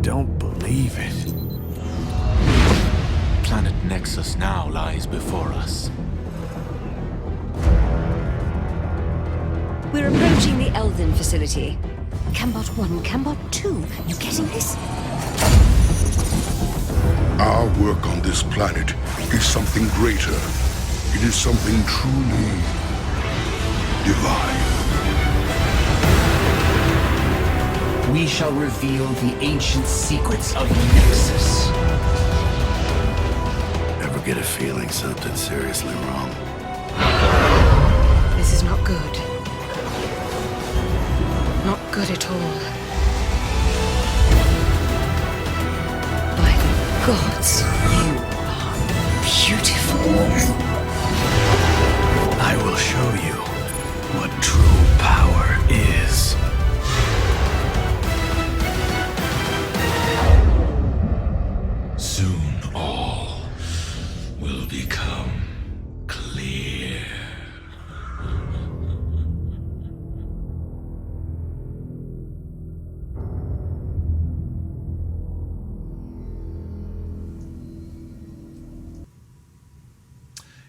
don't believe it. Planet Nexus now lies before us. We're approaching the Elven facility. Cambot 1, Cambot 2. You getting this? Our work on this planet is something greater. It is something truly divine. We shall reveal the ancient secrets of Nexus. Ever get a feeling something's seriously wrong? This is not good. Not good at all. By the gods, you are beautiful. I will show you what true power is. Soon all will become clear.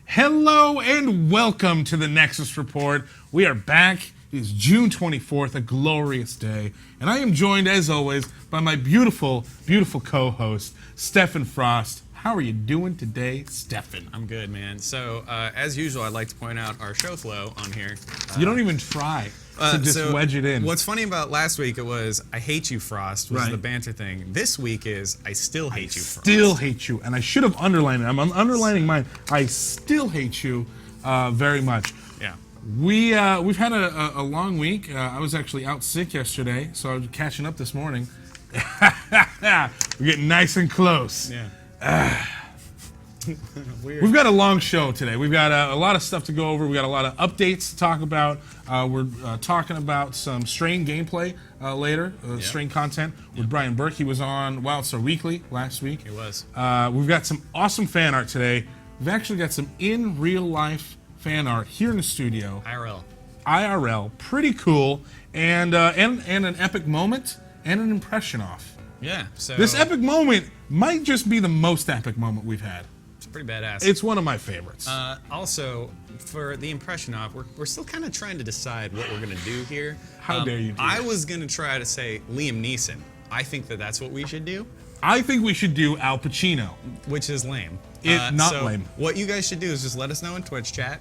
Hello and welcome to the Nexus Report. We are back. It is June 24th, a glorious day. And I am joined, as always, by my beautiful, beautiful co-host, Stephan Frost. How are you doing today, Stephan? I'm good, man. So, as usual, I'd like to point out our show flow on here. You don't even try to just wedge it in. What's funny about last week, it was, I hate you, Frost, was Right. the banter thing. This week is, I still hate you, Frost. Still hate you. And I should have underlined it. I'm underlining mine. I still hate you very much. Yeah. We've had a long week. I was actually out sick yesterday, so I was catching up this morning. We're getting nice and close. Yeah. Weird. We've got a long show today. We've got a lot of stuff to go over. We've got a lot of updates to talk about. We're talking about some Strain gameplay later, Strain content with Brian Berke. He was on WildStar Weekly last week. He was. We've got some awesome fan art today. We've actually got some in real life fan art here in the studio. IRL, pretty cool, and an epic moment and an impression off. Yeah. So This epic moment might just be the most epic moment we've had. it's pretty badass. It's one of my favorites. Also, for the impression off, we're still kind of trying to decide what we're going to do here. How dare you do I that. was going to try to say Liam Neeson. I think that that's what we should do, I think we should do Al Pacino. which is lame. Not so lame. What you guys should do is just let us know in Twitch chat,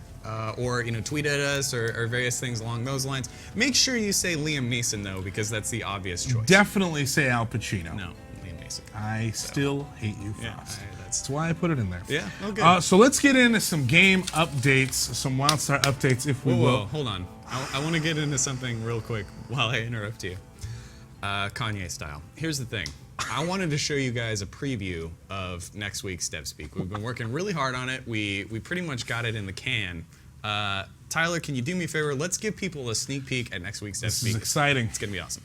or tweet at us, or various things along those lines. Make sure you say Liam Neeson though, because that's the obvious choice. Definitely say Al Pacino. No, Liam Neeson. I still hate you, Yeah, Frost. that's That's why I put it in there. yeah. Oh, good. So let's get into some game updates, some WildStar updates, if we Whoa, will. whoa, hold on. I want to get into something real quick while I interrupt you. Kanye style. Here's the thing. I wanted to show you guys a preview of next week's Dev Speak. We've been working really hard on it. We pretty much got it in the can. Tyler, can you do me a favor? Let's give people a sneak peek at next week's Dev This Speak. is exciting. It's going to be awesome.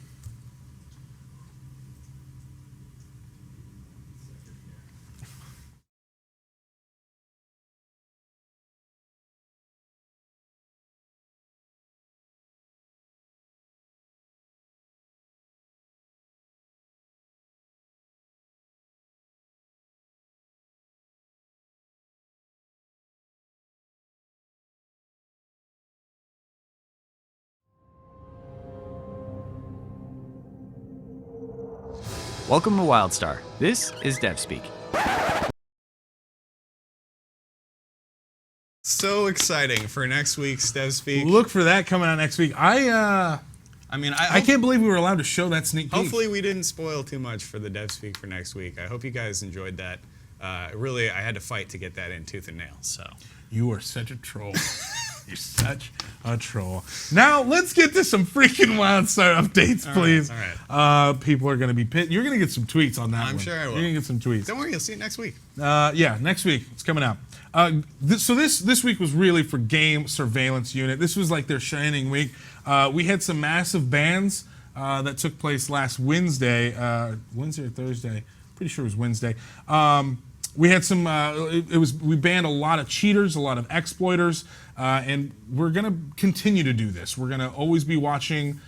Welcome to WildStar. This is DevSpeak. So exciting for next week's Dev Speak. Look for that coming out next week. I can't believe we were allowed to show that sneak peek. Hopefully we didn't spoil too much for the Dev Speak for next week. I hope you guys enjoyed that. Really, I had to fight to get that in tooth and nail. So You are such a troll. You're such a troll. Now, let's get to some freaking WildStar updates, please. all right. People are going to be pissed. You're going to get some tweets on that one. I'm sure I will. You're going to get some tweets. Don't worry, you'll see it next week. Yeah, next week. It's coming out. This week was really for Game Surveillance Unit. This was like their shining week. We had some massive bans that took place last Wednesday. Wednesday or Thursday? Pretty sure it was Wednesday. We had some. We banned a lot of cheaters, a lot of exploiters, and we're gonna continue to do this. We're gonna always be watching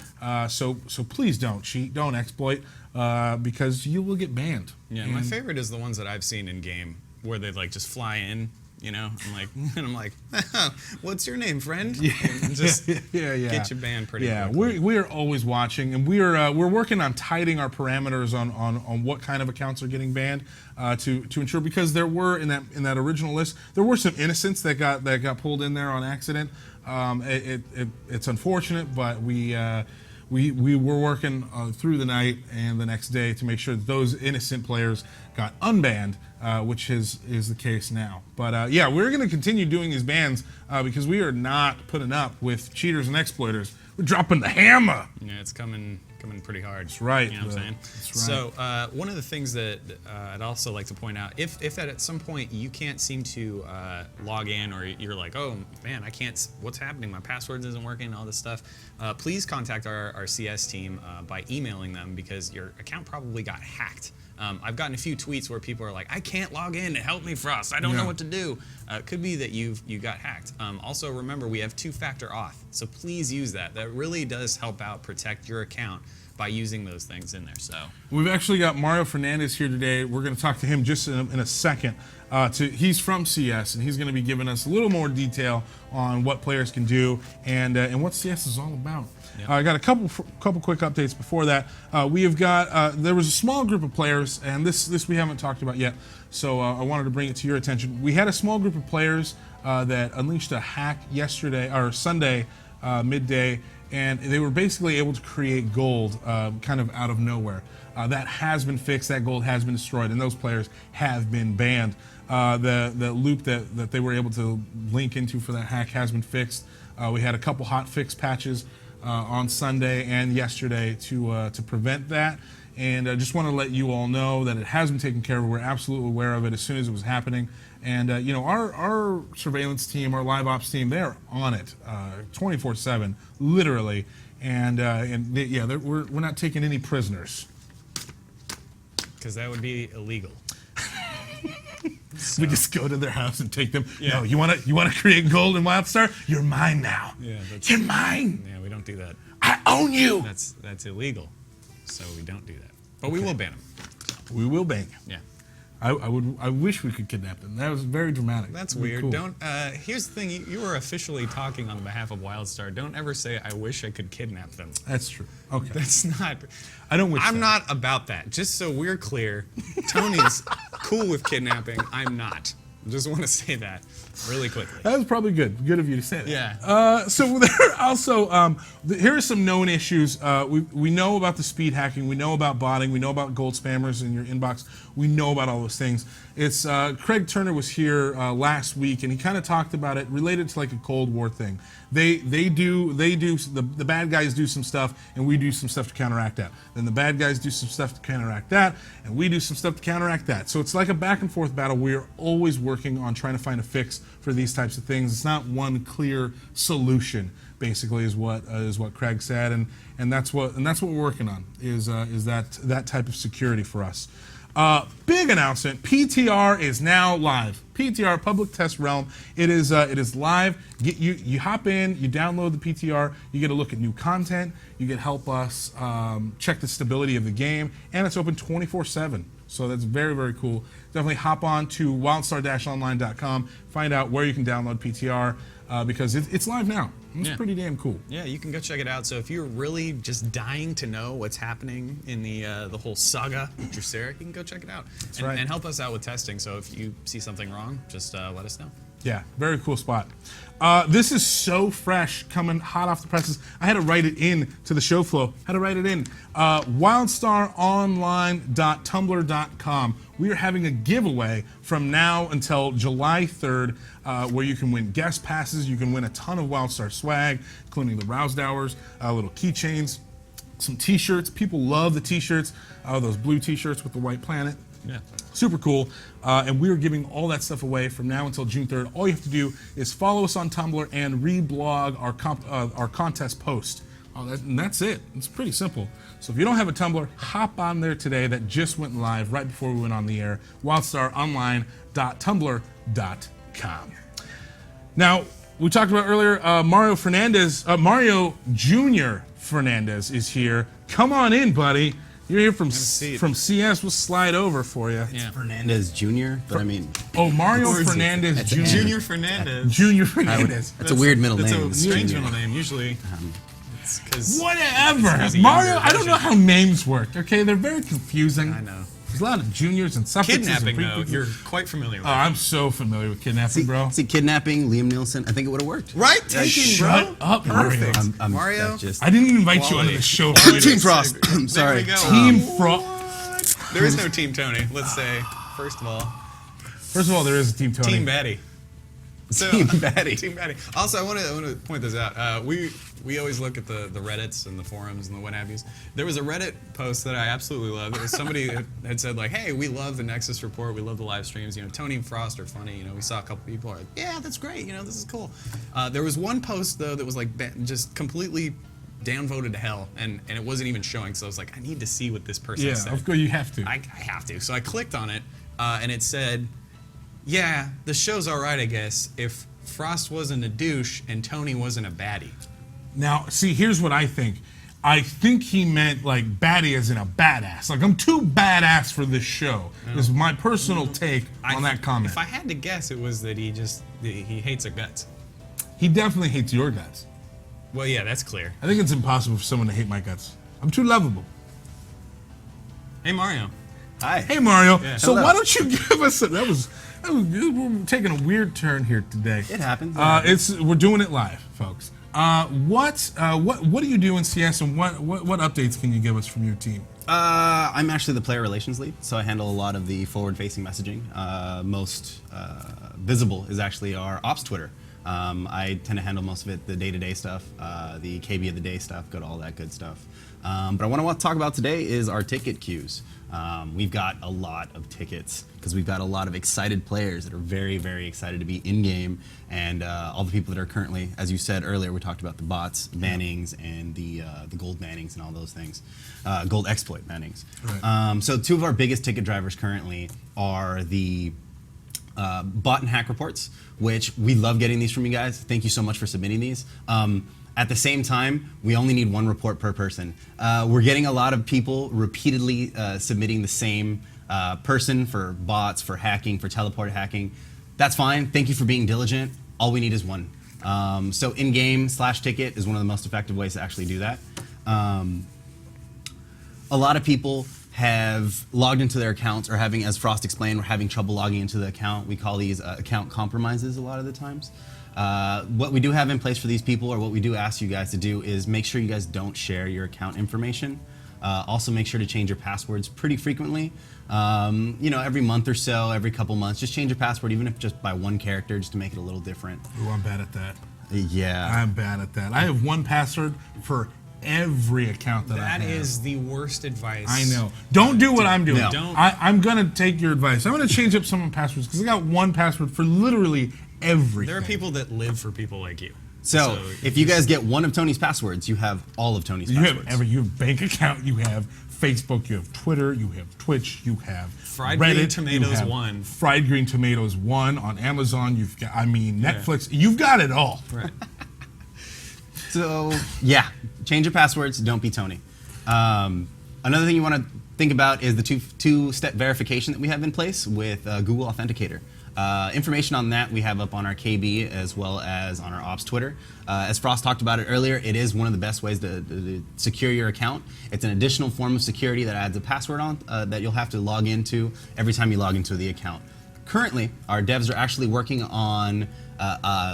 So please don't cheat, don't exploit, because you will get banned. Yeah, my favorite is the ones that I've seen in game where they like just fly in. You know, I'm like, what's your name, friend? Yeah. And just get you banned pretty quickly. Yeah, we are always watching, and we're working on tightening our parameters on what kind of accounts are getting banned to ensure, because there were in that original list, there were some innocents that got pulled in there on accident. It's unfortunate, but we were working through the night and the next day to make sure that those innocent players got unbanned, which is the case now. But yeah, we're going to continue doing these bans because we are not putting up with cheaters and exploiters. We're dropping the hammer. Yeah, it's coming pretty hard. That's right. You know what I'm saying? That's right. So one of the things that I'd also like to point out, if at some point you can't seem to log in, or you're like, oh man, I can't, what's happening? My passwords isn't working, all this stuff. Please contact our CS team by emailing them, because your account probably got hacked. I've gotten a few tweets where people are like, I can't log in, help me, Frost, I don't know what to do. It could be that you got hacked. Also remember, we have 2-factor auth, so please use that. That really does help out protect your account by using those things in there. So we've actually got Mario Fernandez here today. We're going to talk to him just in a second. He's from CS, and he's going to be giving us a little more detail on what players can do and what CS is all about. Yep. I got a couple quick updates before that. We have got there was a small group of players, and this we haven't talked about yet, so I wanted to bring it to your attention. We had a small group of players that unleashed a hack yesterday or Sunday midday, and they were basically able to create gold kind of out of nowhere. That has been fixed, that gold has been destroyed, and those players have been banned. The loop that they were able to link into for that hack has been fixed. We had a couple hot fix patches on Sunday and yesterday to prevent that. And I just want to let you all know that it has been taken care of. We're absolutely aware of it as soon as it was happening. And you know, our surveillance team, our live ops team, they're on it 24/7, literally. And yeah, we're not taking any prisoners. Because that would be illegal. So. We just go to their house and take them. Yeah. No, you want to create gold in WildStar? You're mine now. Yeah, you're mine. Yeah, we don't do that. I own you. That's illegal. So we don't do that. But we will ban them. We will ban you. Yeah. I wish we could kidnap them. That was very dramatic. That's weird. Cool. Don't. Here's the thing. You were officially talking on behalf of WildStar. Don't ever say, "I wish I could kidnap them." That's true. Okay. That's not. I don't wish. I'm not about that. Just so we're clear, Tony's cool with kidnapping. I'm not. Just want to say that really quickly. That was probably good. Good of you to say that. Yeah. So there are also here are some known issues. We know about the speed hacking. We know about botting. We know about gold spammers in your inbox. We know about all those things. It's Craig Turner was here last week, and he kind of talked about it related to like a Cold War thing. The bad guys do some stuff, and we do some stuff to counteract that. Then the bad guys do some stuff to counteract that, and we do some stuff to counteract that. So it's like a back and forth battle. We're always working on trying to find a fix for these types of things. It's not one clear solution, basically, is what Craig said, and that's what we're working on is that type of security for us. Big announcement: PTR is now live. PTR, Public Test Realm. It is live. You hop in, you download the PTR, you get a look at new content, you get help us check the stability of the game, and it's open 24/7. So that's very, very cool. Definitely hop on to wildstar-online.com, find out where you can download PTR because it's live now. It's pretty damn cool. Yeah, you can go check it out. So if you're really just dying to know what's happening in the whole saga with Drusera, you can go check it out. And help us out with testing. So if you see something wrong, just let us know. Yeah, very cool spot. This is so fresh, coming hot off the presses. I had to write it in to the show flow. Had to write it in. WildStarOnline.tumblr.com. We are having a giveaway from now until July 3rd, where you can win guest passes. You can win a ton of WildStar swag, including the roused hours, little keychains, some T-shirts. People love the T-shirts. Those blue T-shirts with the white planet. Yeah. Super cool. And we are giving all that stuff away from now until June 3rd. All you have to do is follow us on Tumblr and reblog our contest post. And that's it. It's pretty simple. So if you don't have a Tumblr, hop on there today. That just went live right before we went on the air. WildStarOnline.tumblr.com. Now, we talked about earlier Mario Jr. Fernandez is here. Come on in, buddy. You're here from seat. CS. We'll slide over for you. Yeah. Fernandez Jr., but I mean, Oh, Mario Fernandez Jr. Junior Fernandez. Junior Fernandez. that's a weird middle That's name. a strange middle name. Usually, it's because Whatever. He's a Mario, younger I don't know how names work, okay? They're very confusing. I know. There's a lot of juniors and suffixes. Kidnapping, and though, prefixes. you're quite familiar with. Oh, I'm so familiar with kidnapping, bro. See, kidnapping Liam Nielsen. I think it would have worked. Right? Taking, Shut up, Mario. Mario? that's just I didn't invite you Quality. onto the show for you to- Team Frost. I'm sorry. There we go. Team Frost. There is no Team Tony. Let's say, first of all, First of all, there is a Team Tony. Team Batty. So, Team Batty. Team Batty. Also, I want to point this out. We always look at the Reddits and the forums and the what have yous. There was a Reddit post that I absolutely loved. It was somebody had said like, "Hey, we love the Nexus report. We love the live streams. You know, Tony and Frost are funny. You know, we saw a couple people are like, yeah, that's great. You know, this is cool." There was one post though that was like just completely downvoted to hell, and it wasn't even showing. So I was like, I need to see what this person Yeah, said. of course you have to. I have to. So I clicked on it, and it said, yeah, the show's all right, I guess, if Frost wasn't a douche and Tony wasn't a baddie. Now, see, here's what I think. I think he meant like baddie as in a badass. Like, I'm too badass for this show. This is my personal take on that comment. If I had to guess, it was that he hates our guts. He definitely hates your guts. Well, yeah, that's clear. I think it's impossible for someone to hate my guts. I'm too lovable. Hey, Mario. Hi. Hey, Mario. Yeah. So Hello. why don't you give us that was we're taking a weird turn here today. It happens. We're doing it live, folks. What do you do in CS, and what updates can you give us from your team? I'm actually the player relations lead, so I handle a lot of the forward-facing messaging. Most visible is actually our ops Twitter. I tend to handle most of it, the day-to-day stuff, the KB of the day stuff, go to all that good stuff. But what I want to talk about today is our ticket queues. We've got a lot of tickets because we've got a lot of excited players that are very, very excited to be in-game, and all the people that are currently, as you said earlier, we talked about the bots, bannings, and the gold bannings and all those things, gold exploit bannings. Right. So two of our biggest ticket drivers currently are the bot and hack reports, which we love getting these from you guys. Thank you so much for submitting these. At the same time, we only need one report per person. We're getting a lot of people repeatedly submitting the same person for bots, for hacking, for teleport hacking. That's fine. Thank you for being diligent. All we need is one. So in-game /ticket is one of the most effective ways to actually do that. A lot of people have logged into their accounts, or having, as Frost explained, we're having trouble logging into the account. We call these account compromises a lot of the times. What we do have in place for these people, or what we do ask you guys to do, is make sure you guys don't share your account information. Also make sure to change your passwords pretty frequently. You know, every month or so, every couple months, just change your password, even if just by one character, just to make it a little different. Ooh, I'm bad at that. Yeah. I'm bad at that. I have one password for every account that I have. That is the worst advice. I know. Don't do what I'm doing. No. Don't. I'm going to take your advice. I'm going to change up some of my passwords because I got one password for literally everything. There are people that live for people like you. So if you guys get one of Tony's passwords, you have all of Tony's You passwords. have you have bank account, you have Facebook, you have Twitter, you have Twitch, you have Fried Reddit, Green Tomatoes you have 1. Fried Green Tomatoes 1 on Amazon. You've got, Netflix. You've got it all. Right. So yeah, change your passwords. Don't be Tony. Another thing you want to think about is the two-step verification that we have in place with Google Authenticator. Information on that we have up on our KB as well as on our ops Twitter. As Frost talked about it earlier, it is one of the best ways to secure your account. It's an additional form of security that adds a password on that you'll have to log into every time you log into the account. Currently, our devs are actually working on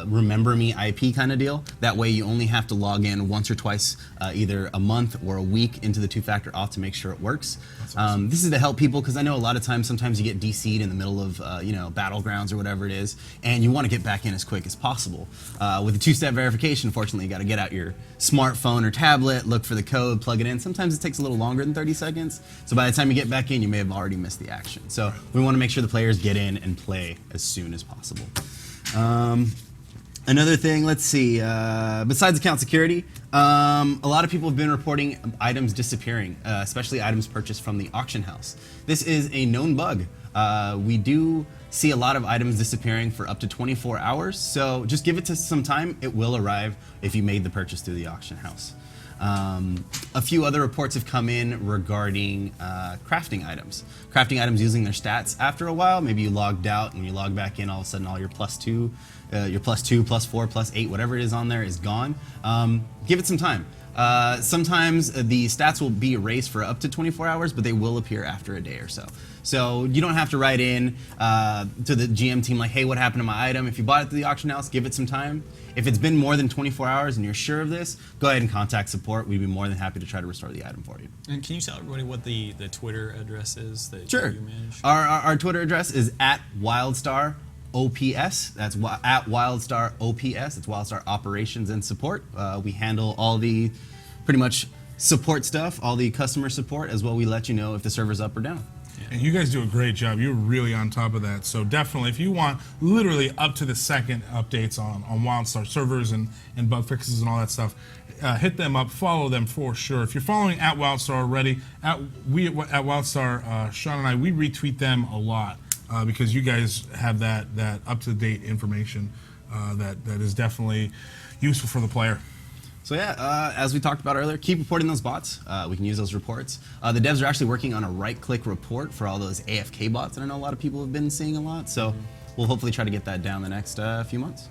remember me IP kind of deal. That way you only have to log in once or twice, either a month or a week into the two-factor auth to make sure it works. Awesome. This is to help people because I know a lot of times, sometimes you get DC'd in the middle of battlegrounds or whatever it is, and you want to get back in as quick as possible. With the two-step verification, fortunately, you got to get out your smartphone or tablet, look for the code, plug it in. Sometimes it takes a little longer than 30 seconds, so by the time you get back in, you may have already missed the action. So we want to make sure the players get in and play as soon as possible. Another thing, let's see, besides account security, a lot of people have been reporting items disappearing, especially items purchased from the auction house. This is a known bug. We do see a lot of items disappearing for up to 24 hours, so just give it to some time. It will arrive if you made the purchase through the auction house. A few other reports have come in regarding crafting items. Crafting items using their stats after a while. Maybe you logged out, and when you log back in, all of a sudden all your +2, your +2, +4, +8, whatever it is on there is gone. Give it some time. Sometimes the stats will be erased for up to 24 hours, but they will appear after a day or so. So you don't have to write in to the GM team like, hey, what happened to my item? If you bought it through the auction house, give it some time. If it's been more than 24 hours and you're sure of this, go ahead and contact support. We'd be more than happy to try to restore the item for you. And can you tell everybody what the Twitter address is that Sure. you manage? Our Twitter address is @WildStar OPS. That's @WildStar OPS. It's WildStar Operations and Support. We handle all the pretty much support stuff, all the customer support, as well. We let you know if the server's up or down. And you guys do a great job. You're really on top of that. So definitely, if you want literally up to the second updates on WildStar servers and bug fixes and all that stuff, hit them up, follow them for sure. If you're following @WildStar already, at WildStar, Sean and I, we retweet them a lot because you guys have that up-to-date information that is definitely useful for the player. So yeah, as we talked about earlier, keep reporting those bots. We can use those reports. The devs are actually working on a right-click report for all those AFK bots that I know a lot of people have been seeing a lot. So we'll hopefully try to get that down the next few months.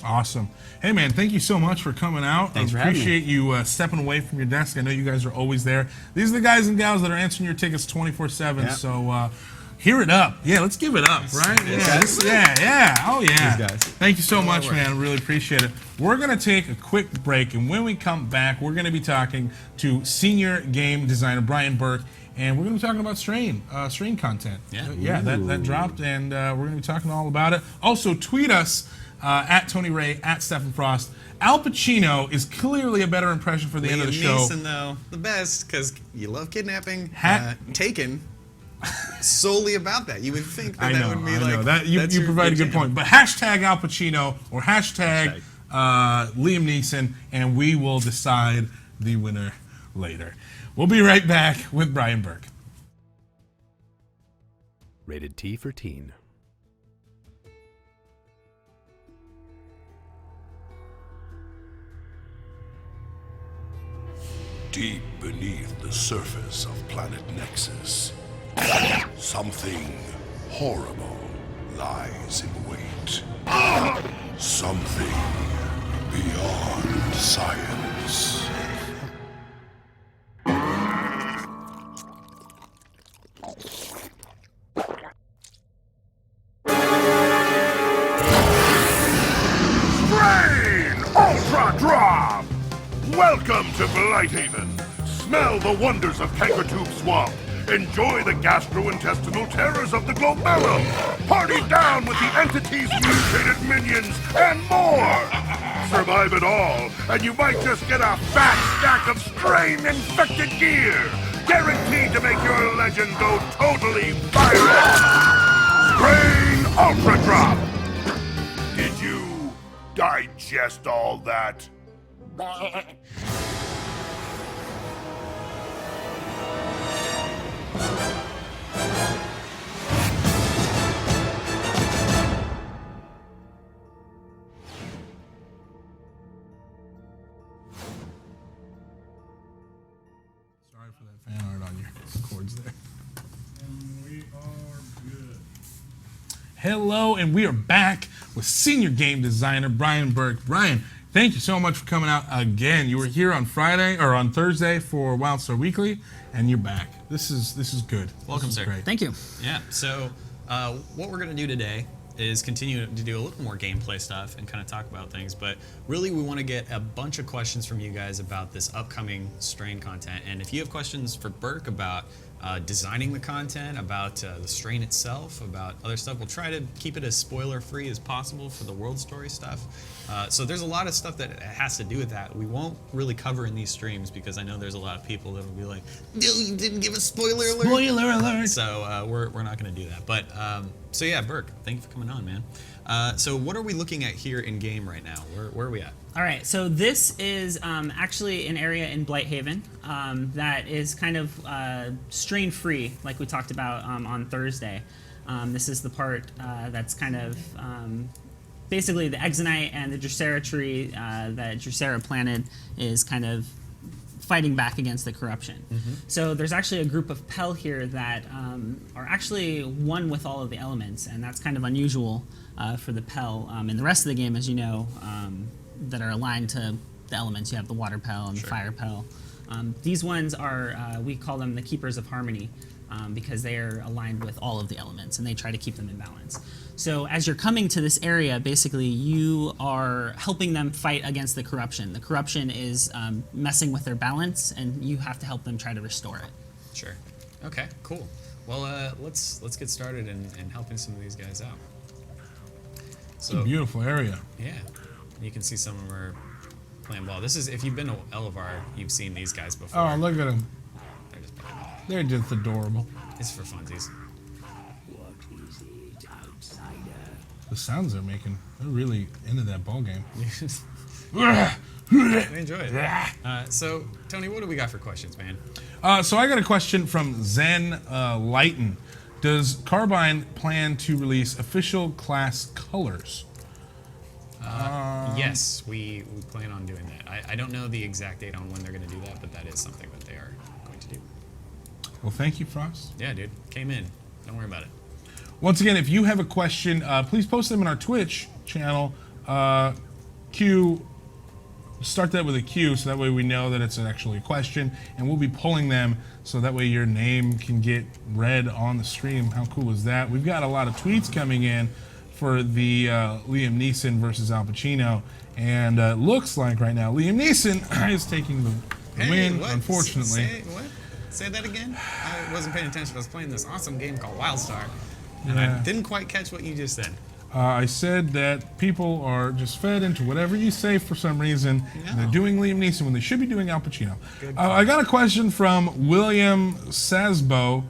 Awesome. Hey man, thank you so much for coming out. Thanks for having me. Appreciate you stepping away from your desk. I know you guys are always there. These are the guys and gals that are answering your tickets 24/7. Yeah. So hear it up. Yeah, let's give it up, right? Yeah. Yeah. Oh yeah. These guys. Thank you so much, man. Really appreciate it. We're gonna take a quick break, and when we come back, we're gonna be talking to senior game designer Brian Berke, and we're gonna be talking about Strain content. Yeah. That dropped, and we're gonna be talking all about it. Also, tweet us @TonyRey, @Stephan Frost. Al Pacino is clearly a better impression for the end of the show. Neeson, though, the best, because you love kidnapping. Taken. Solely about that. You would think that that would be like. That you provide a good point. But hashtag Al Pacino or hashtag Liam Neeson, and we will decide the winner later. We'll be right back with Brian Berke. Rated T for teen. Deep beneath the surface of planet Nexus, something horrible lies in wait. Something beyond science. Strain Ultra Drop! Welcome to Blighthaven. Smell the wonders of Kankertube Swamp. Enjoy the gastrointestinal terrors of the Globellum. Party down with the entity's mutated minions and more. Survive it all, and you might just get a fat stack of strain-infected gear. Guaranteed to make your legend go totally viral. Strain Ultra Drop. Did you digest all that? Sorry for that fan art on your cords there. We are good. Hello, and we are back with senior game designer Brian Berke. Brian, thank you so much for coming out again. You were here on Friday or on Thursday for WildStar Weekly, and you're back. This is good. Welcome, This is sir. Great. Thank you. Yeah, so what we're going to do today is continue to do a little more gameplay stuff and kind of talk about things, but really we want to get a bunch of questions from you guys about this upcoming Strain content. And if you have questions for Berke about designing the content, about the Strain itself, about other stuff, we'll try to keep it as spoiler-free as possible for the world story stuff. So there's a lot of stuff that has to do with that. We won't really cover in these streams because I know there's a lot of people that will be like, "No, you didn't give a spoiler alert." Spoiler alert. So we're not going to do that. But so yeah, Berke, thank you for coming on, man. So what are we looking at here in game right now? Where are we at? All right, so this is actually an area in Blighthaven that is kind of strain-free, like we talked about on Thursday. This is the part that's kind of basically the Exonite and the Drosera tree that Drosera planted is kind of fighting back against the corruption. So there's actually a group of Pel here that are actually one with all of the elements, and that's kind of unusual for the Pel. In the rest of the game, as you know, that are aligned to the elements. You have the water Pel and the fire Pel. These ones are, we call them the Keepers of Harmony, because they are aligned with all of the elements and they try to keep them in balance. So as you're coming to this area, basically you are helping them fight against the corruption. The corruption is messing with their balance, and you have to help them try to restore it. Sure. Okay, cool. Well, let's get started in helping some of these guys out. It's a beautiful area. Yeah. You can see some of them are playing ball. This is, if you've been to Elevar, you've seen these guys before. Oh, look at them. They're just playing ball. They're just adorable. It's for funsies. The sounds they're making, they're really into that ball game. They enjoy it. So, Tony, what do we got for questions, man? So I got a question from Zen Lighten. Does Carbine plan to release official class colors? Yes, we plan on doing that. I don't know the exact date on when they're going to do that, but that is something that they are going to do. Well, thank you, Frost. Yeah, dude. Came in. Don't worry about it. Once again, if you have a question, please post them in our Twitch channel. Start that with a Q, so that way we know that it's actually a question, and we'll be pulling them so that way your name can get read on the stream. How cool is that? We've got a lot of tweets coming in for the Liam Neeson versus Al Pacino, and looks like right now Liam Neeson is taking the win, what? unfortunately. Say that again? I wasn't paying attention. I was playing this awesome game called WildStar, and Yeah. I didn't quite catch what you just said. I said that people are just fed into whatever you say for some reason, and they're doing Liam Neeson when they should be doing Al Pacino. I got a question from William Sasbo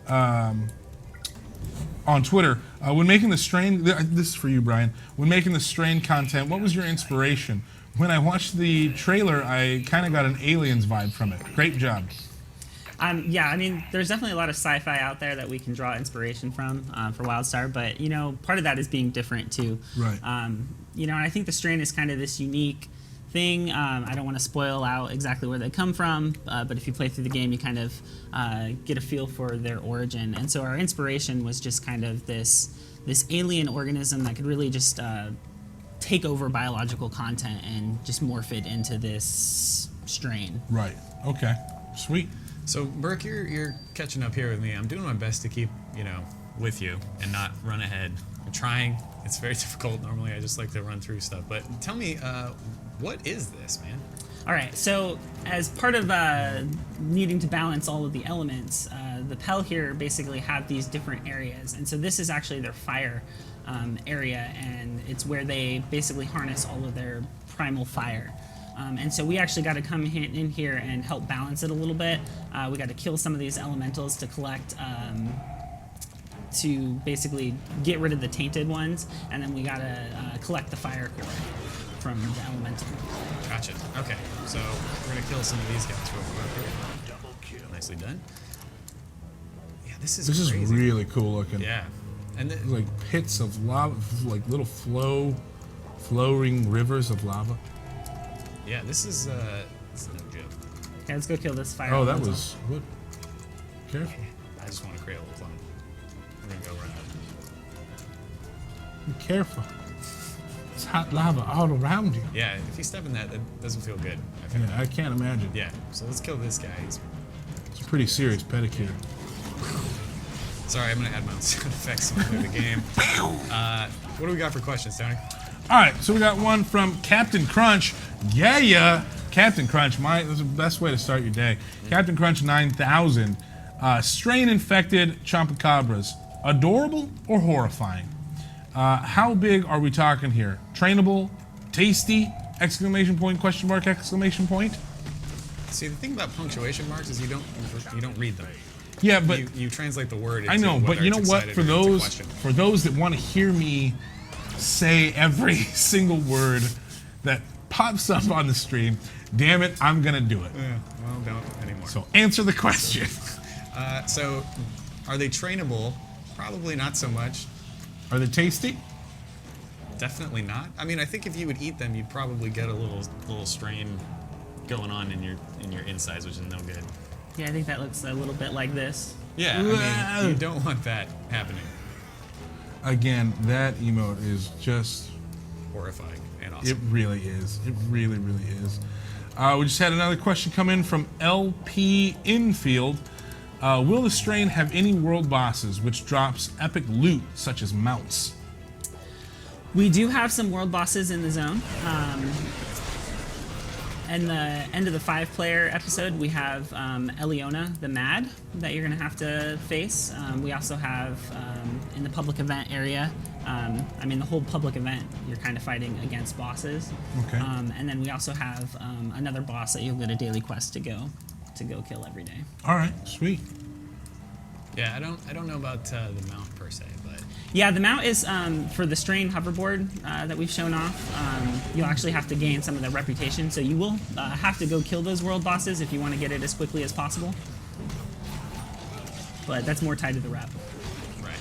on Twitter. When making the Strain, this is for you, Brian. When making the Strain content, what was your inspiration? When I watched the trailer, I kind of got an Aliens vibe from it. Great job. Yeah, I mean, there's definitely a lot of sci-fi out there that we can draw inspiration from for WildStar, but, you know, part of that is being different, too. Right. You know, and I think the Strain is kind of this unique thing. I don't want to spoil out exactly where they come from, but if you play through the game, you kind of get a feel for their origin. And so our inspiration was just kind of this alien organism that could really just take over biological content and just morph it into this strain. Right. Okay. Sweet. So, Berke, you're catching up here with me. I'm doing my best to keep, you know, with you and not run ahead. I'm trying. It's very difficult. Normally, I just like to run through stuff. But tell me, what is this, man? All right. So, as part of needing to balance all of the elements, the Pel here basically have these different areas. And so this is actually their fire area, and it's where they basically harness all of their primal fire. And so we actually got to come in here and help balance it a little bit. We got to kill some of these elementals to collect, to basically get rid of the tainted ones, and then we got to collect the fire core from the elemental. Gotcha. Okay, so we're going to kill some of these guys real quick. Double kill. Nicely done. Yeah, this is crazy. Is really cool looking. Yeah. And There's like pits of lava, like little flowing rivers of lava. Yeah, this is no joke. Okay, let's go kill this fire. Oh, that was what? Careful. I just want to create a little clone. We're gonna go run out. Be careful. It's hot lava all around you. Yeah, if you step in that, that doesn't feel good. Yeah, I can't imagine. Yeah, so let's kill this guy. It's a pretty serious pedicure. Sorry, I'm gonna add my own sound effects to the game. What do we got for questions, Tony? All right, so we got one from Captain Crunch. Yeah. Captain Crunch, that's the best way to start your day. Captain Crunch 9000. Strain-infected Chompacabras. Adorable or horrifying? How big are we talking here? Trainable? Tasty? Exclamation point, question mark, exclamation point? See, the thing about punctuation marks is you don't read them. Yeah, but you translate the word into I know, but you know what? For those that want to hear me say every single word that pops up on the stream, damn it, I'm gonna do it. Yeah, well, don't anymore. So answer the question. So, are they trainable? Probably not so much. Are they tasty? Definitely not. I mean, I think if you would eat them, you'd probably get a little strain going on in your insides, which is no good. Yeah, I think that looks a little bit like this. Yeah, I mean, you don't want that happening. Again, that emote is just Horrifying and awesome. It really is. It really, really is. We just had another question come in from LP Infield. Will the strain have any world bosses which drops epic loot such as mounts? We do have some world bosses in the zone. In the end of the 5-player episode, we have Eliona the Mad that you're going to have to face. We also have, in the public event area, I mean, the whole public event, you're kind of fighting against bosses. Okay. And then we also have another boss that you'll get a daily quest to go kill every day. All right, sweet. Yeah, I don't know about the mount per se, but yeah, the mount is for the Strain hoverboard that we've shown off. You'll actually have to gain some of the reputation, so you will have to go kill those world bosses if you want to get it as quickly as possible. But that's more tied to the rep. Right.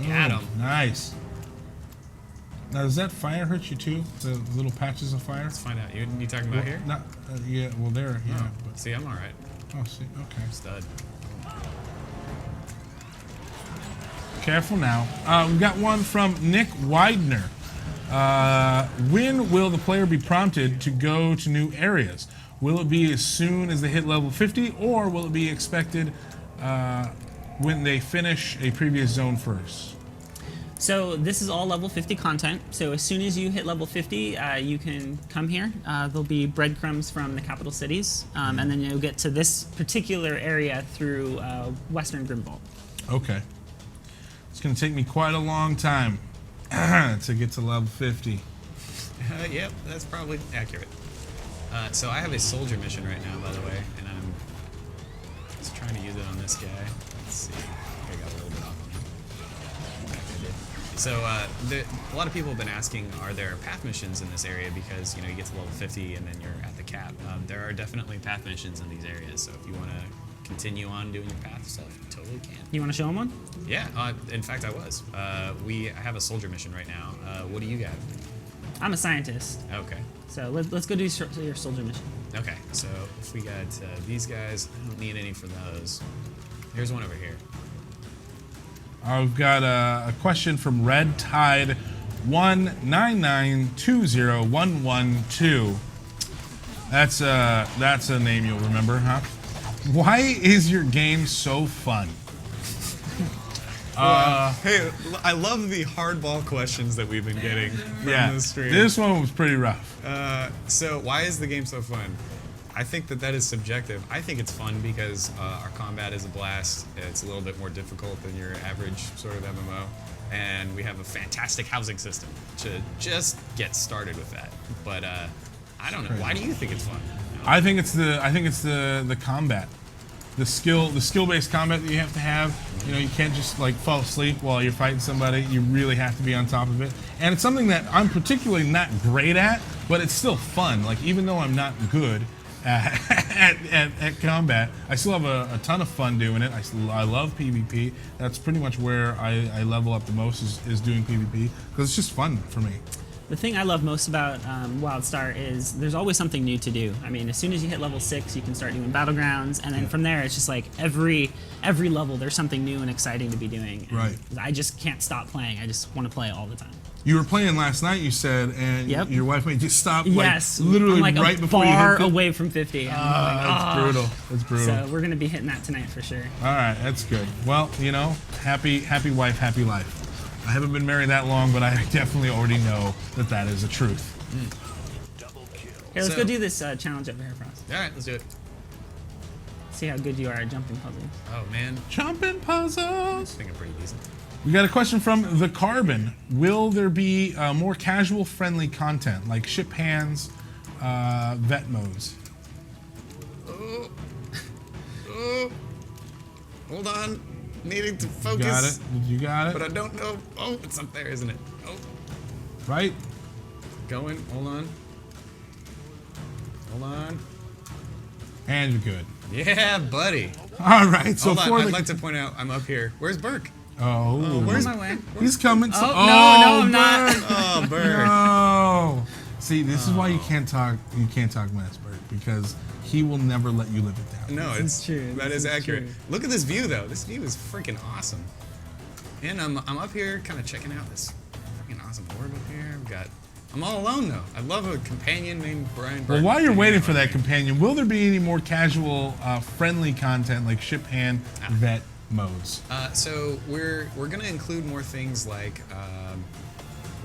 Got him. Nice. Now, does that fire hurt you too? The little patches of fire? Let's find out. You talking about here? Not, yeah, well, there, yeah. Oh, But, see, I'm all right. oh, see, okay. Stud. Careful now. We've got one from Nick Widener. When will the player be prompted to go to new areas? Will it be as soon as they hit level 50, or will it be expected when they finish a previous zone first? So this is all level 50 content. So as soon as you hit level 50, you can come here. There'll be breadcrumbs from the capital cities, and then you'll get to this particular area through Western Grimvault. Okay. It's going to take me quite a long time to get to level 50. Yep, that's probably accurate. So I have a soldier mission right now, by the way, and I'm just trying to use it on this guy. Let's see. I got a little bit off on him. In fact, I did. So a lot of people have been asking, are there path missions in this area? Because you get to level 50 and then you're at the cap. There are definitely path missions in these areas. So if you want to continue on doing your path stuff, you totally can. You want to show them one? Yeah. In fact, I was. I have a soldier mission right now. What do you got? I'm a scientist. Okay. So let's go do your soldier mission. Okay. So if we got these guys, I don't need any for those. Here's one over here. I've got a question from Red Tide 199201112. That's a name you'll remember, huh? Why is your game so fun? Hey, I love the hardball questions that we've been getting from the stream. This one was pretty rough. So why is the game so fun? I think that is subjective. I think it's fun because our combat is a blast. It's a little bit more difficult than your average sort of MMO. And we have a fantastic housing system to just get started with that. But I don't know. Why do you think it's fun? I think it's the combat. The skill-based combat that you have to have. You can't just like fall asleep while you're fighting somebody. You really have to be on top of it. And it's something that I'm particularly not great at, but it's still fun. Like, even though I'm not good at combat, I still have a ton of fun doing it. I love PvP. That's pretty much where I level up the most is doing PvP, because it's just fun for me. The thing I love most about WildStar is there's always something new to do. I mean, as soon as you hit level 6, you can start doing battlegrounds, and then from there, it's just like every level there's something new and exciting to be doing. And right. I just can't stop playing. I just want to play all the time. You were playing last night, you said, and your wife made you stop. Yes, literally I'm like right before you hit far away from 50. That's brutal. That's brutal. So we're gonna be hitting that tonight for sure. All right, that's good. Well, happy wife, happy life. I haven't been married that long, but I definitely already know that is the truth. Here, let's go do this challenge over here, Frost. All right, let's do it. See how good you are at jumping puzzles. Oh man, jumping puzzles. I think I'm pretty decent. We got a question from The Carbon. Will there be more casual-friendly content, like ship hands, vet modes? Hold on. Needing to focus. Got it. You got it. But I don't know. Oh, it's up there, isn't it? Oh. Right. Going. Hold on. Hold on. And you're good. Yeah, buddy. All right. So I'd like to point out I'm up here. Where's Berke? Oh. Where's my way? He's coming. Oh, no, I'm not. Oh, Berke. No. See, this is why you can't talk. You can't talk mess, Bert, because he will never let you live it down. No, This is true. That This is is accurate. true. Look at this view, though. This view is freaking awesome. And I'm up here kind of checking out this freaking awesome board up here. I'm all alone, though. I love a companion named Brian. Well, while you're waiting for that companion, will there be any more casual, friendly content like ship hand vet modes? So we're gonna include more things like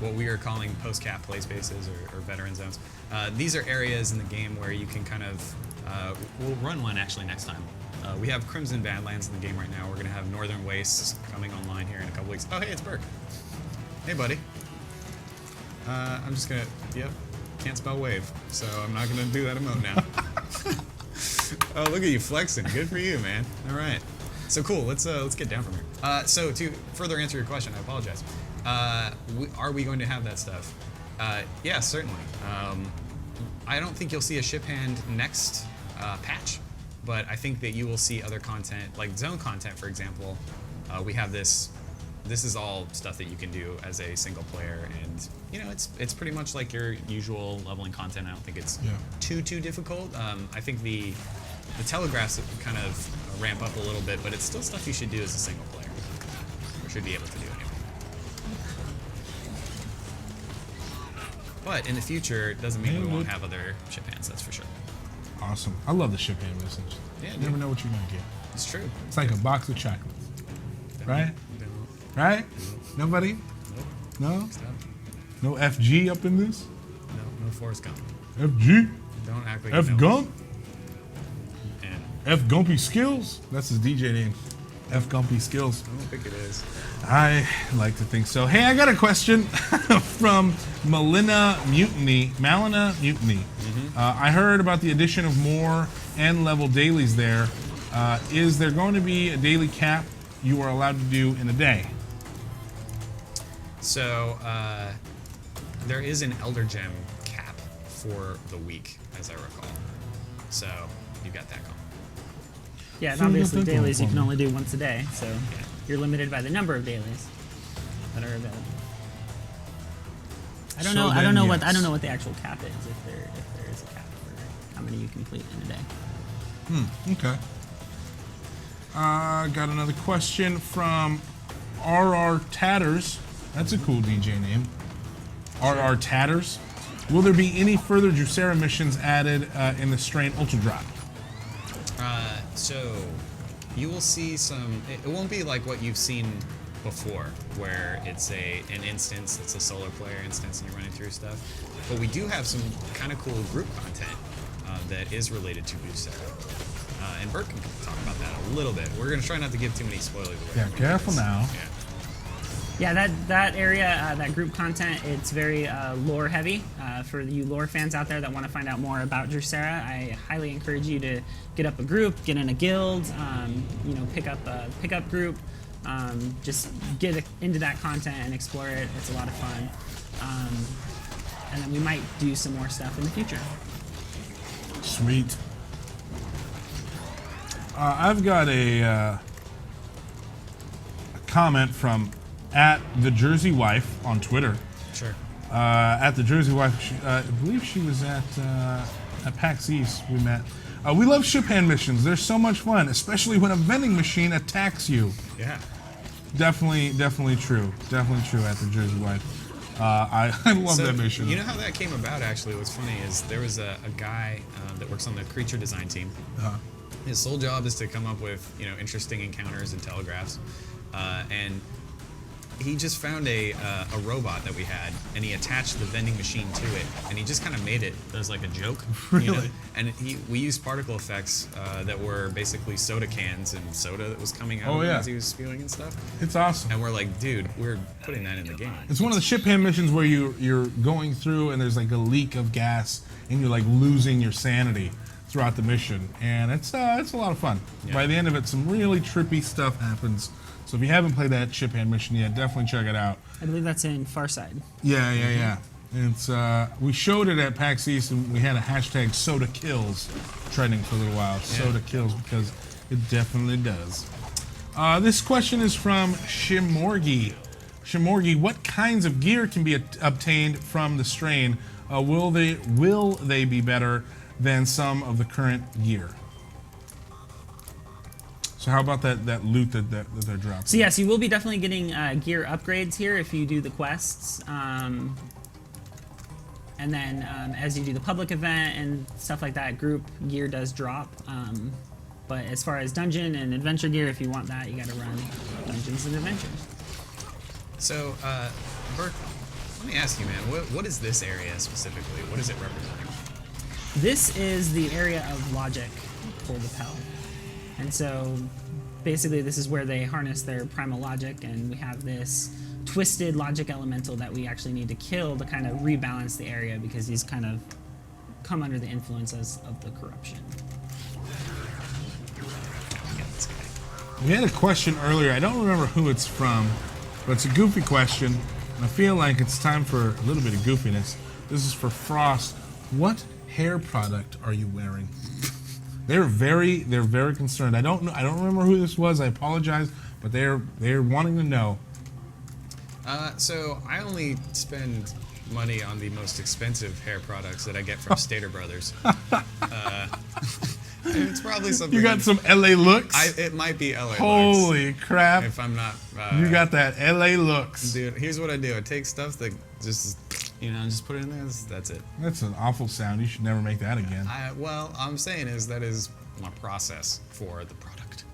what we are calling post-cap play spaces or veteran zones. These are areas in the game where you can kind of we'll run one actually next time. We have Crimson Badlands in the game right now. We're gonna have Northern Wastes coming online here in a couple weeks. Oh, hey, it's Berke. Hey, buddy. I'm just gonna. Yep. Can't spell wave, so I'm not gonna do that emote now. Oh, look at you flexing. Good for you, man. All right. So cool. Let's get down from here. So to further answer your question, I apologize. Are we going to have that stuff? Yeah, certainly. I don't think you'll see a ship hand next patch, but I think that you will see other content, like zone content, for example. We have this. This is all stuff that you can do as a single player, and you know it's pretty much like your usual leveling content. I don't think it's too difficult. I think the telegraphs kind of ramp up a little bit, but it's still stuff you should do as a single player, or should be able to do anyway. But in the future, it doesn't mean we won't have other ship hands, that's for sure. Awesome. I love the ship hand message. Yeah, you never know what you're gonna get. It's true. It's like a box of chocolates, right? Right? Nobody? Nope. No? No FG up in this? No Forrest Gump. FG? Don't act like F you know. Gump? And F Gumpy Skills? That's his DJ name. F Gumpy Skills. I don't think it is. I like to think so. Hey, I got a question from Malina Mutiny. I heard about the addition of more end-level dailies there. Is there going to be a daily cap you are allowed to do in a day? So there is an Elder Gem cap for the week, as I recall. So you got that going. Yeah, and obviously dailies you can only do once a day, so you're limited by the number of dailies that are available. I don't know what the actual cap is, if there is a cap for how many you complete in a day. Okay. Got another question from RR Tatters. That's a cool DJ name. RR Tatters. Will there be any further Drusera missions added in the Strain Ultra Drop? So you will see some. It won't be like what you've seen before, where it's an instance, it's a solar player instance, and you're running through stuff. But we do have some kind of cool group content that is related to Drusera. And Berke can talk about that a little bit. We're going to try not to give too many spoilers away. Yeah, careful now. Yeah, that area, that group content, it's very lore heavy. For you lore fans out there that want to find out more about Drusera, I highly encourage you to get up a group, get in a guild, pick up a pickup group, just get into that content and explore it. It's a lot of fun. And then we might do some more stuff in the future. Sweet. I've got a comment from @TheJerseyWife on Twitter. Sure. @TheJerseyWife, I believe she was at PAX East. We met. We love ship hand missions. They're so much fun, especially when a vending machine attacks you. Yeah. Definitely true. Definitely true. @TheJerseyWife. I love that mission. You know how that came about? Actually, what's funny is there was a guy that works on the creature design team. His sole job is to come up with interesting encounters and telegraphs, and he just found a robot that we had, and he attached the vending machine to it, and he just kind of made it as like a joke. Really? And we used particle effects that were basically soda cans and soda that was coming out as he was spewing and stuff. It's awesome. And we're like, dude, we're putting that in the game. It's one of the ship hand missions where you're going through and there's like a leak of gas and you're like losing your sanity throughout the mission, and it's a lot of fun. Yeah. By the end of it, some really trippy stuff happens. So if you haven't played that ship hand mission yet, definitely check it out. I believe that's in Farside. Yeah. It's we showed it at PAX East, and we had a hashtag Soda Kills trending for a little while. Soda Kills, because it definitely does. This question is from Shimorgi. Shimorgi, what kinds of gear can be obtained from the Strain? Will they be better than some of the current gear? So how about that loot that they're dropping? So yes, you will be definitely getting gear upgrades here if you do the quests. And then as you do the public event and stuff like that, group gear does drop. But as far as dungeon and adventure gear, if you want that, you got to run Dungeons and Adventures. So, Berke, let me ask you, man, what is this area specifically? What is it representing? This is the area of logic for the Pell. And so basically this is where they harness their primal logic, and we have this twisted logic elemental that we actually need to kill to kind of rebalance the area because he's kind of come under the influences of the corruption. We had a question earlier. I don't remember who it's from, but it's a goofy question. And I feel like it's time for a little bit of goofiness. This is for Frost. What hair product are you wearing? They're very concerned. I don't remember who this was. I apologize, but they're wanting to know. So I only spend money on the most expensive hair products that I get from Stater Brothers. It's probably something. You got some LA looks? It might be LA looks. Holy crap. If I'm not. You got that LA looks. Dude, here's what I do. I take stuff that just put it in there. That's it. That's an awful sound. You should never make that again. Well, I'm saying that is my process for the product.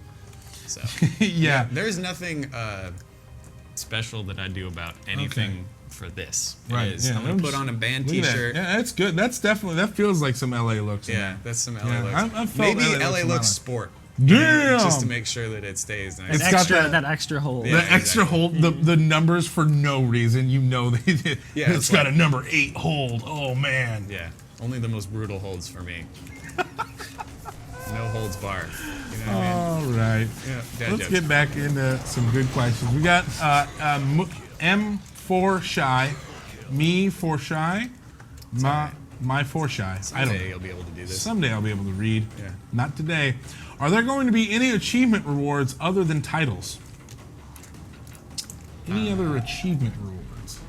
So. Yeah. There's nothing special that I do about anything for this. Right. Yeah, I'm gonna put on a band T-shirt. Yeah, that's good. That feels like some LA looks. Yeah, that's some LA looks. I felt Maybe LA looks sport. Damn! Just to make sure that it stays nice. It's got that extra hold. Yeah, the extra hold, the numbers for no reason. It's got a number 8 hold. Oh man. Yeah, only the most brutal holds for me. No holds barred. You know what I mean? All right. Yeah, let's get back into some good questions. We got M4 Shy, me for Shy, my for Shy. Someday you'll be able to do this. Someday I'll be able to read. Yeah. Not today. Are there going to be any achievement rewards other than titles? Any other achievement rewards?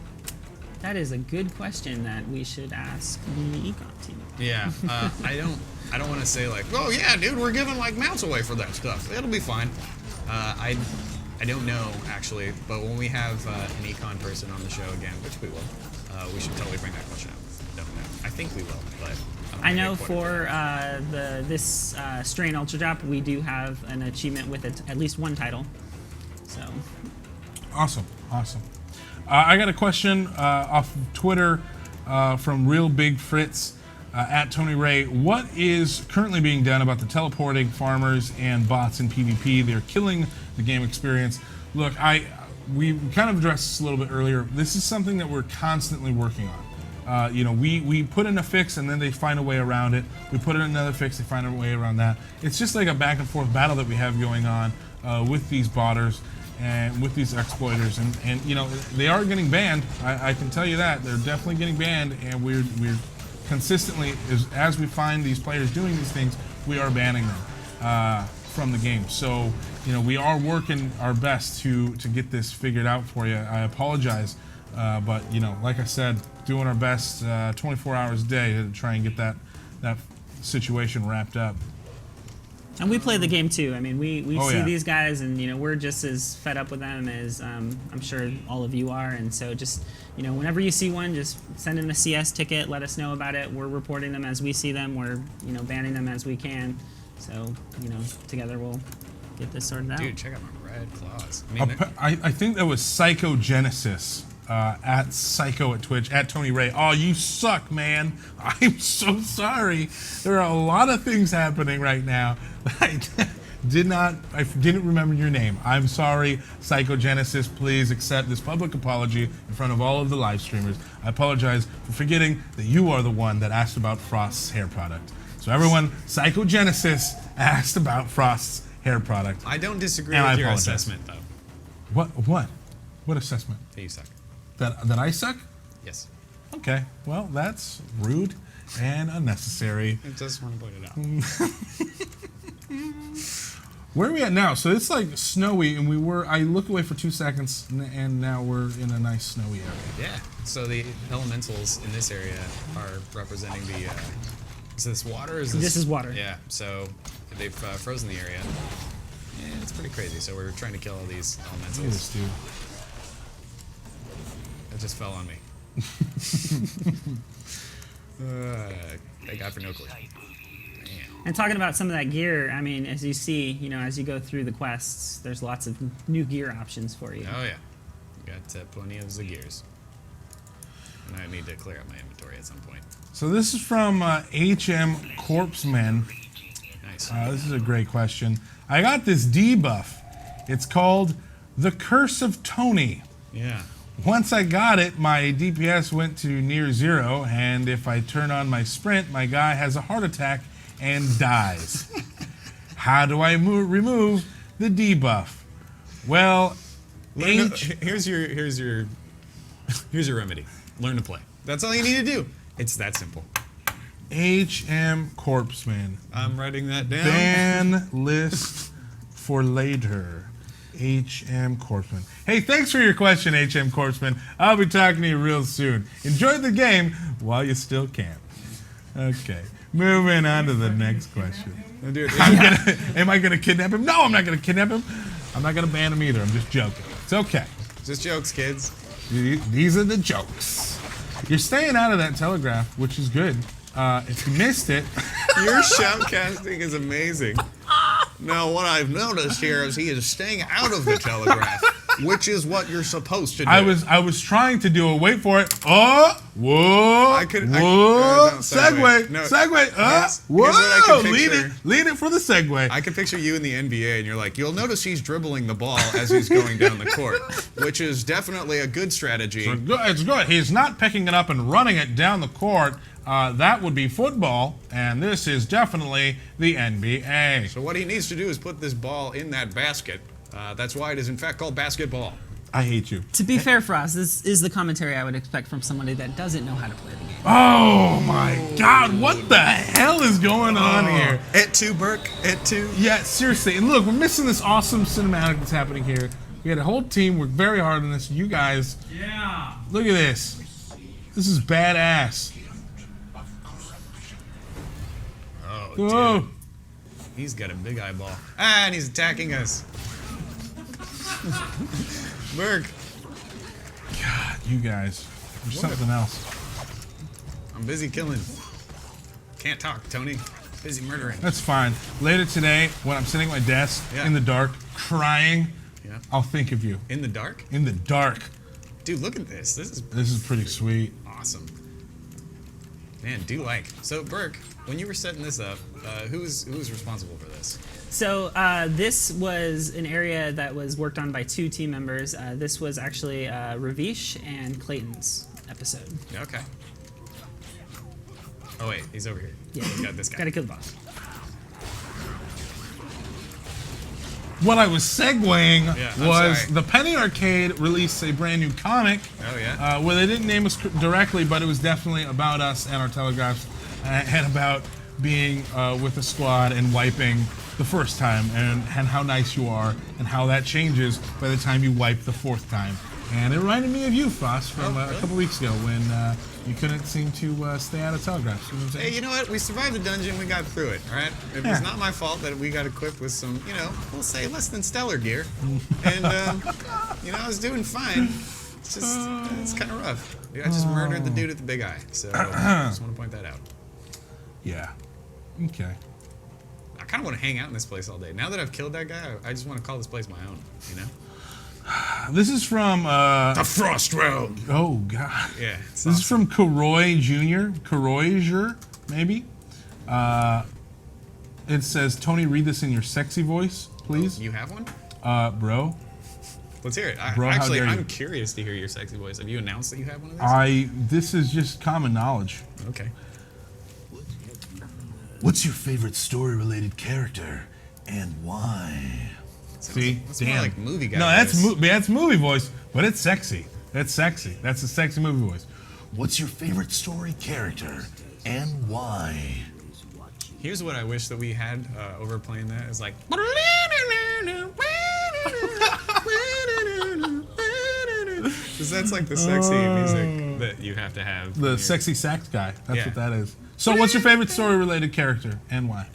That is a good question that we should ask the econ team. Yeah, I don't want to say like, oh yeah, dude, we're giving like mounts away for that stuff. It'll be fine. I don't know actually, but when we have an econ person on the show again, which we will, we should totally bring that question up. Don't know. I think we will, but I know for this Strain Ultra Drop, we do have an achievement with at least one title. So. Awesome. I got a question off of Twitter from Real Big Fritz at Tony Ray. What is currently being done about the teleporting farmers and bots in PvP? They're killing the game experience. Look, we kind of addressed this a little bit earlier. This is something that we're constantly working on. We put in a fix and then they find a way around it. We put in another fix, they find a way around that. It's just like a back and forth battle that we have going on with these botters and with these exploiters, and they are getting banned. I can tell you that they're definitely getting banned, and we're consistently as we find these players doing these things, we are banning them from the game. So we are working our best to get this figured out for you. I apologize, but like I said, doing our best 24 hours a day to try and get that situation wrapped up. And we play the game too. I mean, we see yeah. these guys, and we're just as fed up with them as I'm sure all of you are. And so just whenever you see one, just send in a CS ticket. Let us know about it. We're reporting them as we see them. We're banning them as we can. So together we'll get this sorted out. Dude, check out my red claws. I think that was Psychogenesis at Psycho at Twitch at Tony Ray. Oh, you suck, man. I'm so sorry. There are a lot of things happening right now. I didn't remember your name. I'm sorry, Psychogenesis. Please accept this public apology in front of all of the live streamers. I apologize for forgetting that you are the one that asked about Frost's hair product. So everyone, Psychogenesis asked about Frost's hair product. I don't disagree with your assessment, though. What assessment? That you suck. That I suck? Yes. Okay. Well, that's rude and unnecessary. I just want to point it out. Where are we at now? So it's like snowy, and I look away for 2 seconds, and now we're in a nice snowy area. Yeah. So the elementals in this area are representing the. Is this water? Or is This is water. Yeah. So they've frozen the area. Yeah, it's pretty crazy. So we're trying to kill all these Look at elementals. this dude. It just fell on me. Thank God for no clue. And talking about some of that gear, I mean, as you see, you know, as you go through the quests, there's lots of new gear options for you. Oh yeah, got plenty of the gears. And I need to clear out my inventory at some point. So this is from HM Corpseman. Nice. This is a great question. I got this debuff. It's called the Curse of Tony. Yeah. Once I got it, my DPS went to near 0, and if I turn on my sprint, my guy has a heart attack and dies. How do I remove the debuff? Well, here's your remedy. Learn to play. That's all you need to do. It's that simple. HM Corpseman. I'm writing that down. Ban list for later. HM Corpseman. Hey, thanks for your question, HM Corpseman. I'll be talking to you real soon. Enjoy the game while you still can. Okay, moving on to the next question. Am I gonna kidnap him? No, I'm not gonna kidnap him. I'm not gonna ban him either. I'm just joking. It's okay. Just jokes, kids. These are the jokes. You're staying out of that telegraph, which is good. If you missed it, Your shoutcasting is amazing. Now, what I've noticed here is he is staying out of the telegraph, which is what you're supposed to do. I was trying to do a wait for it. Oh, whoa, segue, No, segue. here's Whoa, what I can picture. lead it for the segue. I can picture you in the NBA, and you're like, you'll notice he's dribbling the ball as he's going down the court, which is definitely a good strategy. It's good. He's not picking it up and running it down the court. That would be football, and this is definitely the NBA. So what he needs to do is put this ball in that basket. That's why it is in fact called basketball. I hate you. To be fair, Frost, this is the commentary I would expect from somebody that doesn't know how to play the game. Oh my God! What the hell is going on here? Et tu, Berke? Et tu? Yeah, seriously. And look, we're missing this awesome cinematic that's happening here. We had a whole team work very hard on this. You guys, look at this. This is badass. Oh, dude. He's got a big eyeball. And he's attacking us. Berke. God, you guys. There's something else. I'm busy killing. Can't talk, Tony. Busy murdering. That's fine. Later today, when I'm sitting at my desk in the dark, crying, I'll think of you. In the dark? In the dark. Dude, look at this. This is pretty sweet. Awesome. Man, do like. So, Berke, when you were setting this up, who was responsible for this? So this was an area that was worked on by 2 team members. This was actually Ravish and Clayton's episode. Okay. Oh wait, he's over here. Yeah, He's got this guy. Gotta kill the boss. What I was segueing I'm was sorry. the Penny Arcade released a brand new comic. Oh yeah. Where they didn't name us directly, but it was definitely about us and our telegraphs, and about being with a squad and wiping the first time, and how nice you are, and how that changes by the time you wipe the 4th time. And it reminded me of you, Frost, from a couple weeks ago when you couldn't seem to stay out of telegraphs. You know what I'm saying? Hey, you know what? We survived the dungeon. We got through it. All right. It was not my fault that we got equipped with some, we'll say less than stellar gear, and I was doing fine. It's just it's kind of rough. I just murdered the dude at the big eye. So I just want to point that out. Yeah. Okay. I kind of want to hang out in this place all day. Now that I've killed that guy, I just want to call this place my own. This is from the Frost Realm. Oh God. Yeah. This is from Karoy Jr. Karoy, maybe. It says, Tony, read this in your sexy voice, please. Oh, you have one? Bro. Let's hear it. Bro, Actually, how dare you. I'm curious to hear your sexy voice. Have you announced that you have one of these? This is just common knowledge. Okay. What's your favorite story-related character and why? See, That's damn. more like movie guy. No, voice. that's movie voice, but it's sexy. That's sexy. That's a sexy movie voice. What's your favorite story character and why? Here's what I wish that we had over playing that is like. Because that's like the sexy music that you have to have. The when you're- sexy sax guy. That's Yeah. what that is. So, what's your favorite story-related character and why?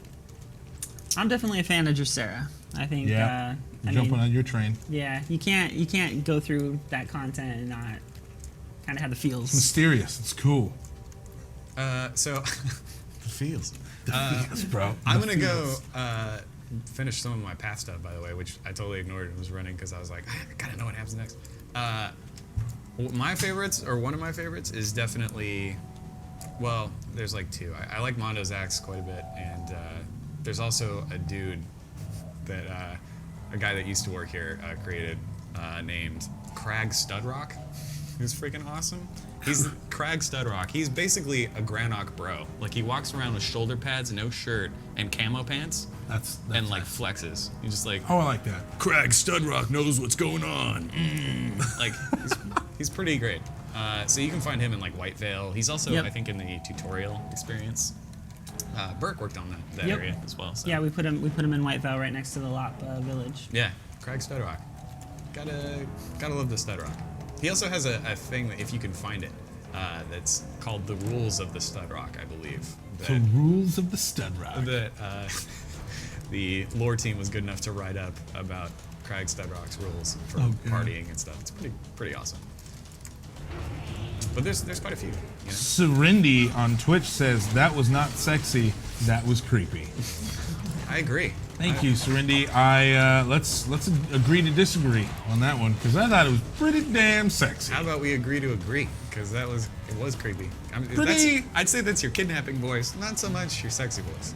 I'm definitely a fan of Dracera. I think. Yeah. I Jumping mean, on your train. yeah, you can't go through that content and not kind of have the feels. Mysterious. It's cool. So The feels. Yes, bro. I'm gonna go finish some of my path stuff, by the way, which I totally ignored and was running because I was like, I gotta know what happens next. My favorites, or one of my favorites, is definitely, well, there's like two. I like Mondo's axe quite a bit, and there's also a dude that a guy that used to work here created named Crag Studrock. Who's freaking awesome. He's Crag Studrock. He's basically a Granok bro. Like, he walks around with shoulder pads, no shirt, and camo pants, That's and like flexes. He's just like, Oh, I like that. Crag Studrock knows what's going on. like he's pretty great. So you can find him in like White Veil. He's also, Yep. I think, in the tutorial experience. Berke worked on that Yep. area as well. So. Yeah, we put him in White Veil right next to the Lop village. Yeah, Crag Studrock. Gotta love the Studrock. He also has a thing that, if you can find it, that's called the Rules of the Studrock, I believe. The rules of the Studrock. That the lore team was good enough to write up about Crag Studrock's rules for partying and stuff. It's pretty awesome. But there's quite a few. You know? Serendy on Twitch says that was not sexy, that was creepy. I agree. Thank you, Serendy. Let's agree to disagree on that one because I thought it was pretty damn sexy. How about we agree to agree? Because it was creepy. I mean, Pretty- I'd say that's your kidnapping voice, not so much your sexy voice.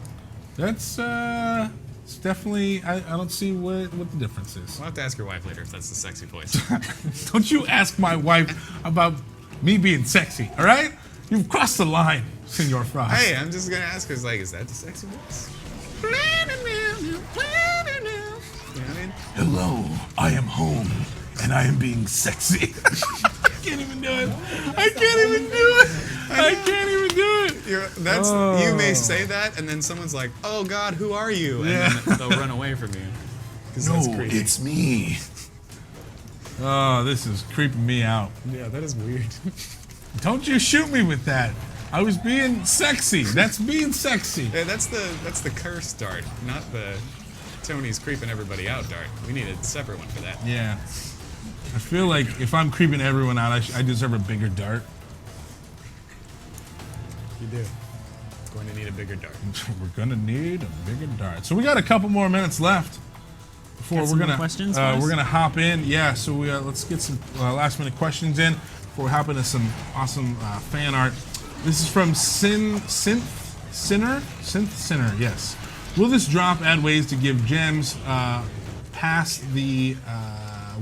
That's it's definitely. I don't see what the difference is. We'll have to ask your wife later if that's the sexy voice. Don't you ask my wife about me being sexy, all right? You've crossed the line, Senor Frost. Hey, I'm just gonna ask her, like, is that the sexy voice? You know what I mean? Hello, I am home, and I am being sexy. I can't even do it. I can't even do it. I can't even do it. You may say that, and then someone's like, "Oh God, who are you?" And then they'll run away from you. 'Cause that's No, creepy. it's me. Oh, this is creeping me out. Yeah, that is weird. Don't you shoot me with that. I was being sexy. That's being sexy. Yeah, that's the curse dart, not the Tony's creeping everybody out dart. We need a separate one for that. Yeah. I feel like if I'm creeping everyone out, I deserve a bigger dart. You do. Going to need a bigger dart. We're gonna need a bigger dart. So we got a couple more minutes left before Got we're some more gonna questions for us? we're gonna hop in. Yeah. So we let's get some last minute questions in before we hop into some awesome fan art. This is from Synth Sinner. Yes. Will this drop add ways to give gems past the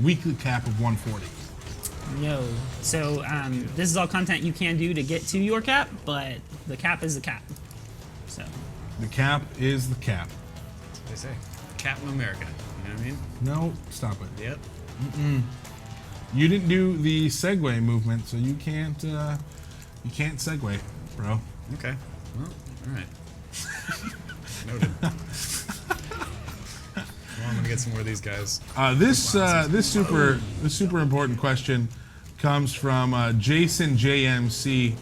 weekly cap of 140? No. So this is all content you can do to get to your cap, but the cap is the cap. So The cap is the cap. That's what they say. Captain America. You know what I mean? No, stop it. Yep. You didn't do the segue movement, so you can't segue, bro. Okay. Well, all right. Noted. Well, I'm gonna get some more of these guys. This super important question comes from Jason JMC.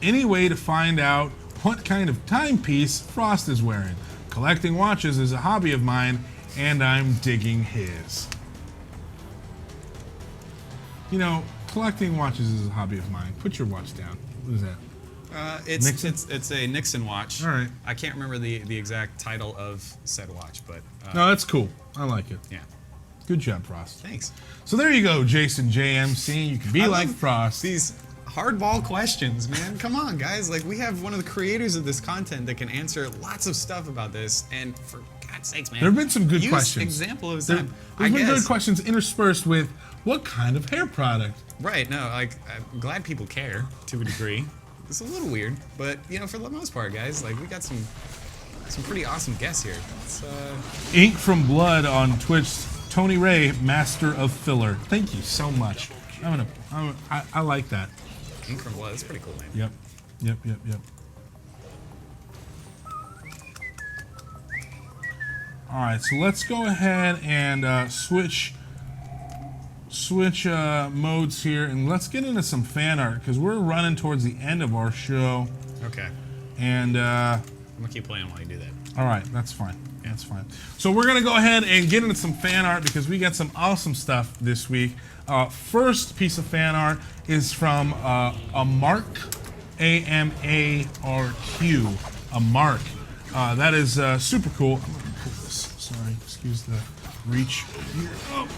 Any way to find out what kind of timepiece Frost is wearing? Collecting watches is a hobby of mine, and I'm digging his. You know, collecting watches is a hobby of mine. Put your watch down. What is that? It's a Nixon watch. All right. I can't remember the exact title of said watch, but No, that's cool. I like it. yeah. Good job, Frost. Thanks. So there you go, Jason JMC. You can be I like love Frost. These hardball questions, man. Come on, guys. Like, we have one of the creators of this content that can answer lots of stuff about this, and for God's sakes, man. There have been some good use questions. Example of There's time. been I guess. good questions interspersed with what kind of hair product? Right. No, like, I'm glad people care to a degree. It's a little weird, but you know, for the most part, guys, like, we got some pretty awesome guests here. It's, Ink from Blood on Twitch. Tony Ray, master of filler. Thank you so much. I like that. Ink from Blood. That's a pretty cool name. Yep. All right, so let's go ahead and switch modes here, and let's get into some fan art because we're running towards the end of our show. Okay. And I'm gonna keep playing while you do that. all right, that's fine. That's fine. So we're gonna go ahead and get into some fan art because we got some awesome stuff this week. First piece of fan art is from a Mark, A-M-A-R-Q, a Mark. That is super cool. I'm gonna pull this. Sorry, excuse the reach here. Oh.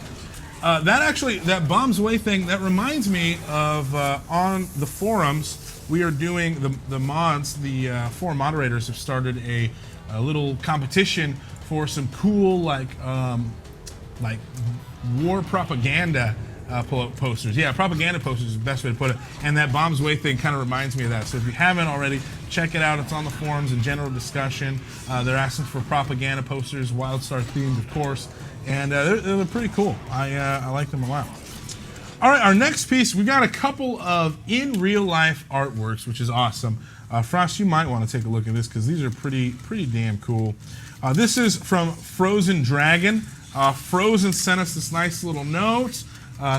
That Bombs Away thing, that reminds me of on the forums, we are doing the mods, the forum moderators have started a little competition for some cool like war propaganda posters. Yeah, propaganda posters is the best way to put it. And that Bombs Away thing kind of reminds me of that. So if you haven't already, check it out. It's on the forums in general discussion. They're asking for propaganda posters, WildStar themed, of course. And they're pretty cool. I like them a lot. All right, our next piece, we got a couple of in real life artworks, which is awesome. Frost, you might want to take a look at this because these are pretty damn cool. This is from Frozen Dragon. Frozen sent us this nice little note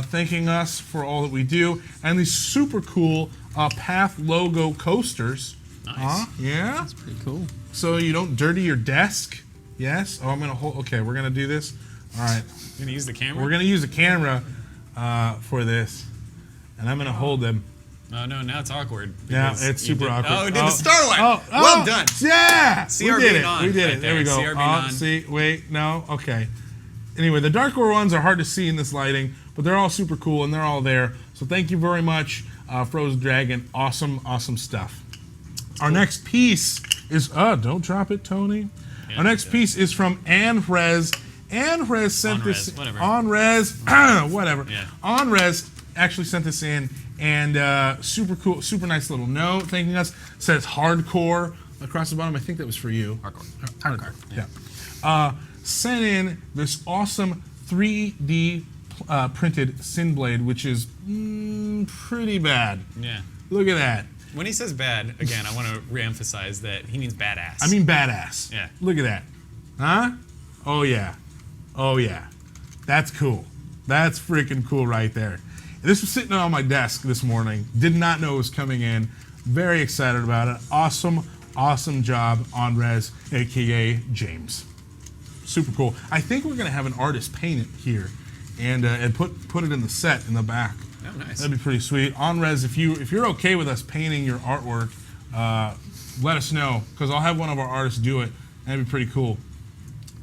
thanking us for all that we do, and these super cool Path logo coasters. Nice. Yeah? That's pretty cool. So you don't dirty your desk. Yes? Oh, I'm going to hold. Okay, we're going to do this. All right. You're gonna use the camera? We're going to use the camera for this, and I'm going to hold them. Oh no, now it's awkward. Yeah, it's super awkward. Oh, it did the Starlight. Oh, well done. Yeah, CRB we did it. on We did right it. There we go. CRB on. See, wait, no, okay. Anyway, the darker ones are hard to see in this lighting, but they're all super cool and they're all there. So thank you very much, Frozen Dragon. Awesome, awesome stuff. Our next piece is don't drop it, Tony. Yeah, Our next piece is from Anrez. Anrez sent this. Whatever. Anrez, whatever. Yeah. Anrez actually sent this in. And super cool, super nice little note thanking us. Says hardcore across the bottom. I think that was for you. Hardcore. Yeah. Sent in this awesome 3D printed Sin Blade, which is pretty bad. Yeah. Look at that. When he says bad, again, I want to reemphasize that he means badass. I mean badass. Yeah. Look at that. Huh? Oh yeah. Oh yeah. That's cool. That's freaking cool right there. This was sitting on my desk this morning. Did not know it was coming in. Very excited about it. Awesome, awesome job on Rez, aka James. Super cool. I think we're gonna have an artist paint it here, and put it in the set in the back. Oh, nice. That'd be pretty sweet. On Rez, if you're okay with us painting your artwork, let us know because I'll have one of our artists do it. That'd be pretty cool.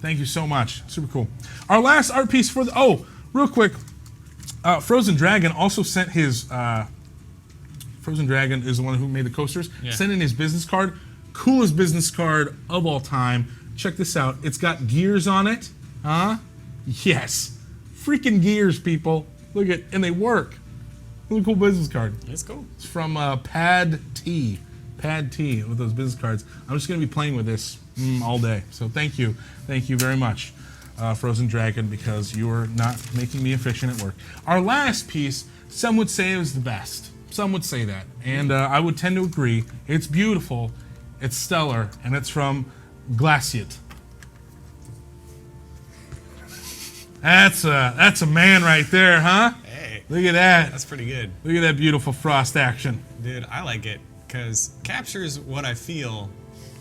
Thank you so much. Super cool. Our last art piece for the real quick. Frozen Dragon also sent his. Frozen Dragon is the one who made the coasters. Yeah. Sent in his business card. Coolest business card of all time. Check this out. It's got gears on it. Huh? Yes. Freaking gears, people. Look at, and they work. Really cool business card. It's cool. It's from Pad T. Pad T with those business cards. I'm just going to be playing with this all day. So thank you. Thank you very much. Frozen Dragon, because you are not making me efficient at work. Our last piece, some would say it was the best. Some would say that, and I would tend to agree. It's beautiful, it's stellar, and it's from Glaciate. That's a man right there, huh? Hey. Look at that. That's pretty good. Look at that beautiful Frost action. Dude, I like it because captures what I feel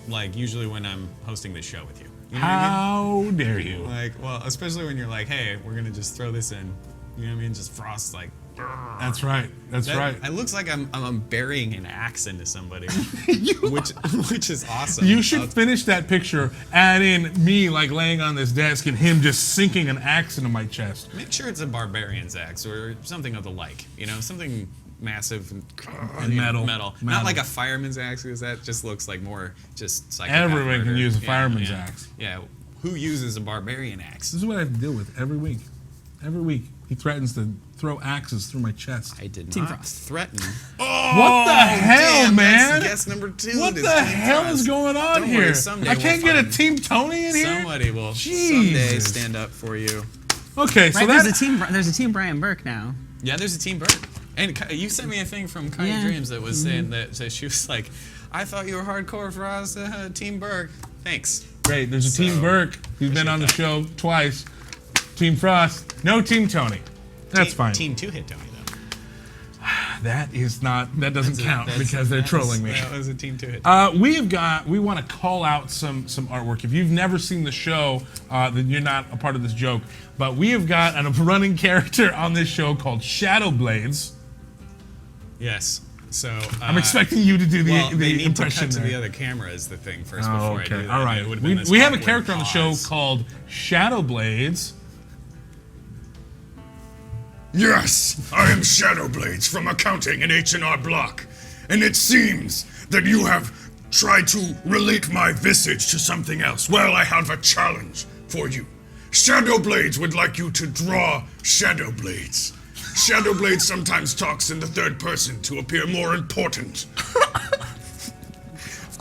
like usually when I'm hosting this show with you. You know what I mean? How dare you? Like, well, especially when you're like, hey, we're gonna just throw this in. You know what I mean? Just Frost like. That's right. That's right. It looks like I'm burying an axe into somebody, which is awesome. You should finish that picture, add in me like laying on this desk and him just sinking an axe into my chest. Make sure it's a barbarian's axe or something of the like. You know, something massive and metal. Not like a fireman's axe, because that just looks like more just psychopath Everyone can murder. use a fireman's axe. Yeah. Who uses a barbarian axe? This is what I have to deal with every week. Every week, he threatens to throw axes through my chest. I did Team not Frost. threaten. What the hell, damn, man? That's guess number 2. What is the Team hell Frost. is going on Don't here? worry, someday I can't we'll get a find Team Tony in here? Somebody will Jesus. someday stand up for you. Okay, so Right, that's there's a team Brian Berke now. Yeah, there's a Team Berke. And you sent me a thing from Kanye Yeah. Dreams that was saying that she was like, I thought you were hardcore, Frost, Team Berke. Thanks. Great. There's a Team Berke. He's been on the show twice. Team Frost. No Team Tony. That's fine. Team 2 hit Tony, though. That doesn't count because they're trolling me. That was a Team 2 hit. We want to call out some artwork. If you've never seen the show, then you're not a part of this joke. But we have got a running character on this show called Shadowblades. Yes. So I'm expecting you to do the they need impression to cut there. to the other camera is the thing first before I do that. All right. We have a character on the show called Shadowblades. Yes, I am Shadowblades from accounting in H&R Block, and it seems that you have tried to relate my visage to something else. Well, I have a challenge for you. Shadowblades would like you to draw Shadowblades. Shadowblades sometimes talks in the third person to appear more important.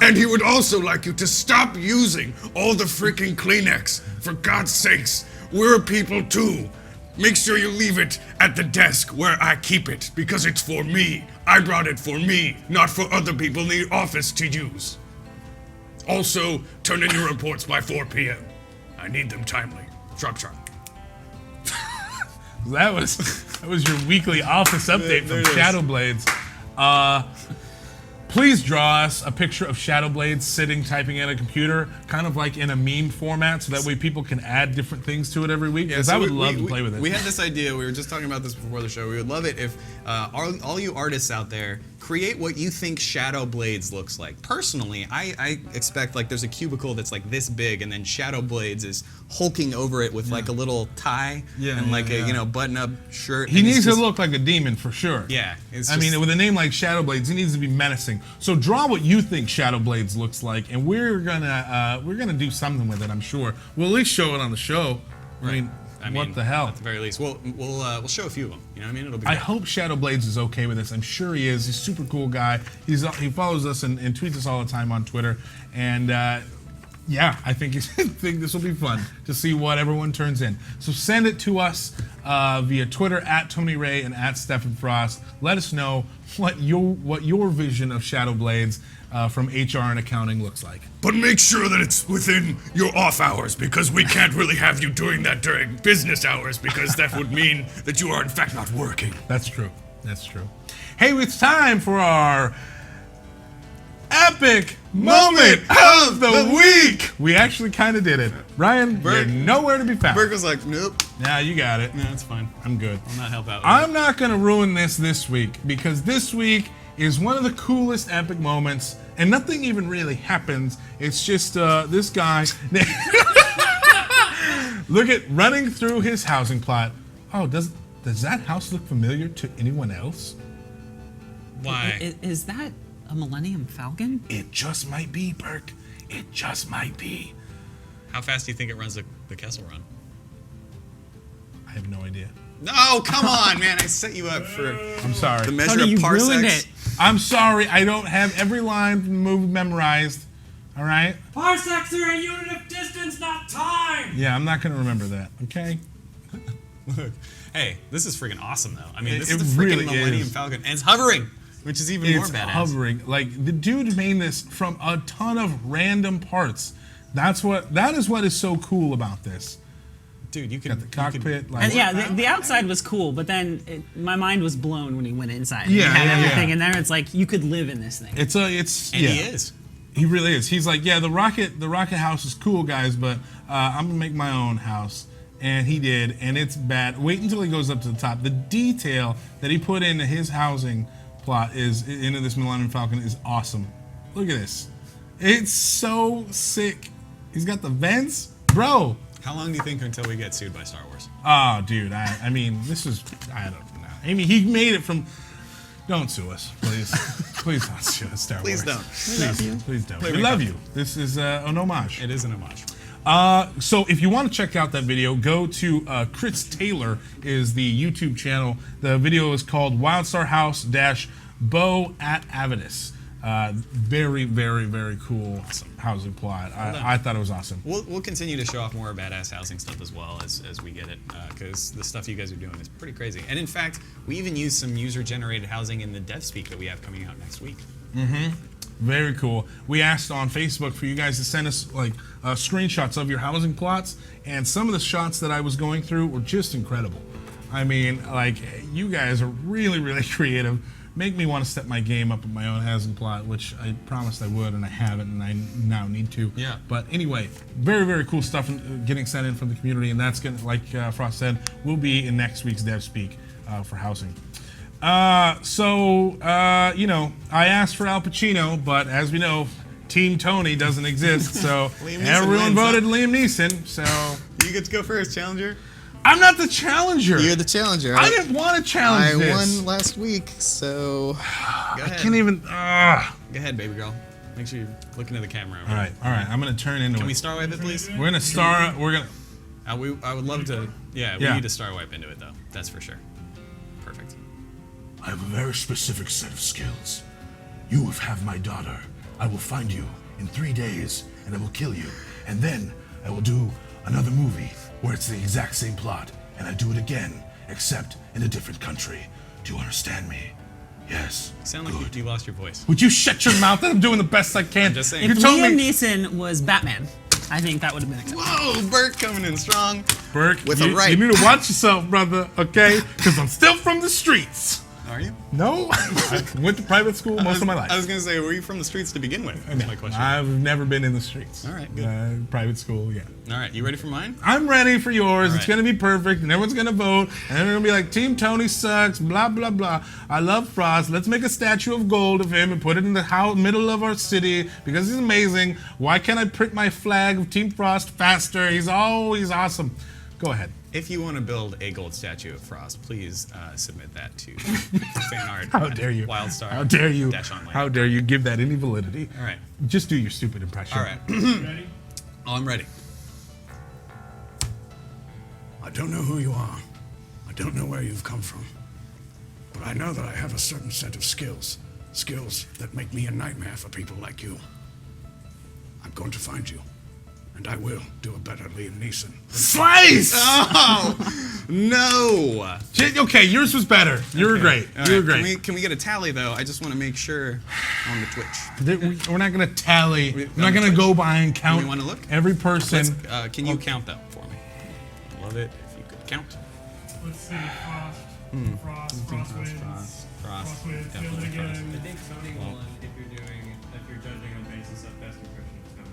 And he would also like you to stop using all the freaking Kleenex. For God's sakes, we're people too. Make sure you leave it at the desk where I keep it, because it's for me. I brought it for me, not for other people in the office to use. Also, turn in your reports by 4 p.m. I need them timely. Sharp. That was your weekly office update from Shadowblades. Please draw us a picture of Shadowblades sitting typing at a computer, kind of like in a meme format, so that way people can add different things to it every week. Because I would love to play with it. We had this idea. We were just talking about this before the show. We would love it if all you artists out there create what you think Shadowblades looks like. Personally, I expect like there's a cubicle that's like this big, and then Shadowblades is hulking over it with like a little tie and like a button-up shirt. He needs to look like a demon for sure. Yeah. I mean, with a name like Shadowblades, he needs to be menacing. So draw what you think Shadowblades looks like, and we're gonna do something with it. I'm sure. We'll at least show it on the show. Right. I mean, what the hell? At the very least, we'll show a few of them. You know what I mean? It'll be. I hope Shadowblades is okay with this. I'm sure he is. He's a super cool guy. He follows us and tweets us all the time on Twitter. And yeah, I think this will be fun to see what everyone turns in. So send it to us via Twitter at Tony Rey and at Stephan Frost. Let us know what your vision of Shadowblades from HR and accounting looks like. But make sure that it's within your off hours, because we can't really have you doing that during business hours, because that would mean that you are in fact not working. That's true. That's true. Hey, it's time for our epic moment of the week. We actually kind of did it. Ryan, you're nowhere to be found. Berke was like, nope. Yeah, you got it. No, that's fine. I'm good. I'll not help out. I'm not going to ruin this week, because this week is one of the coolest epic moments, and nothing even really happens. It's just this guy. Look at running through his housing plot. Oh, does that house look familiar to anyone else? Why? Is that a Millennium Falcon? It just might be, Berke. It just might be. How fast do you think it runs the Kessel Run? I have no idea. No, come on, man. I set you up for I'm sorry. the measure Tony, of you ruined parsecs. it. I'm sorry. I don't have every line from the movie memorized. All right? Parsecs are a unit of distance, not time! Yeah, I'm not going to remember that, okay? Look, hey, this is freaking awesome, though. I mean, this It is the freaking really Millennium is. Falcon, and it's hovering, which is even more It's badass. hovering. Like, the dude made this from a ton of random parts. That is what is so cool about this. Dude, you can Got the cockpit. And yeah, the outside was cool, but then my mind was blown when he went inside. Yeah, and he had yeah, everything, yeah. and then it's like you could live in this thing. It's And yeah. he is. He really is. He's like, yeah, the rocket house is cool, guys, but I'm gonna make my own house. And he did, and it's bad. Wait until he goes up to the top. The detail that he put into his housing plot into this Millennium Falcon is awesome. Look at this. It's so sick. He's got the vents, bro. How long do you think until we get sued by Star Wars? Oh, dude. I mean, I don't know. I mean, he made it from. Don't sue us, please. Please don't sue us, Star Please Wars. don't. Please don't. Play We me love up. you. This is an homage. It is an homage. So if you want to check out that video, go to Chris Taylor is the YouTube channel. The video is called WildStar House Bow at Avidus. Very, very, very cool housing plot. I thought it was awesome. We'll continue to show off more badass housing stuff as well as we get it, because the stuff you guys are doing is pretty crazy. And in fact, we even use some user-generated housing in the DevSpeak that we have coming out next week. Very cool. We asked on Facebook for you guys to send us like screenshots of your housing plots, and some of the shots that I was going through were just incredible. I mean, like, you guys are really, really creative. Make me want to step my game up with my own housing plot, which I promised I would, and I haven't, and I now need to. Yeah. But anyway, very, very cool stuff getting sent in from the community, and that's going to, like Frost said, will be in next week's Dev Speak for housing. You know, I asked for Al Pacino, but as we know, Team Tony doesn't exist, so everyone voted Liam Neeson, so... You get to go first, challenger. I'm not the challenger. You're the challenger. I didn't want to challenge this. I won last week, so... Go ahead. I can't even... Go ahead, baby girl. Make sure you're looking at the camera. All right. I'm going to turn into Can we star wipe it, please? We're going to star... We're going to... I would love to... Yeah, we need to star wipe into it, though. That's for sure. Perfect. I have a very specific set of skills. You have my daughter. I will find you in 3 days, and I will kill you. And then I will do another movie where it's the exact same plot, and I do it again, except in a different country. Do you understand me? Yes. You sound like you lost your voice. Would you shut your mouth? I'm doing the best I can. I'm just saying. If Liam Neeson was Batman, I think that would have been acceptable. Whoa, Berke coming in strong. Berke, with you, a right. You need to watch yourself, brother, okay? Because I'm still from the streets. Are you? No. I went to private school most of my life. I was going to say, were you from the streets to begin with? That's my question. I've never been in the streets. All right, good. Private school, yeah. All right, you ready for mine? I'm ready for yours. All It's going to be perfect, and everyone's going to vote, and they're going to be like, Team Tony sucks, blah, blah, blah. I love Frost. Let's make a statue of gold of him and put it in the middle of our city because he's amazing. Why can't I print my flag of Team Frost faster? He's always awesome. Go ahead. If you want to build a gold statue of Frost, please submit that to fan art. How dare you? WildStar. How dare you? Online. How dare you give that any validity? All right. Just do your stupid impression. All right. Ready? Oh, I'm ready. I don't know who you are. I don't know where you've come from. But I know that I have a certain set of skills. Skills that make me a nightmare for people like you. I'm going to find you. And I will do a better Liam Neeson. Slice! Oh, no. Okay, yours was better. You were great. All You were right. great. Can we get a tally, though? I just want to make sure on the Twitch. We're not going to tally. We're not going to go by and count we want to look? every person. Can you count, though, for me? Love it if you could count. Let's see. Frost wins. Frost wins. Definitely Again. Frost. I think Sony will, if you're judging on basis of best impression, it's going to.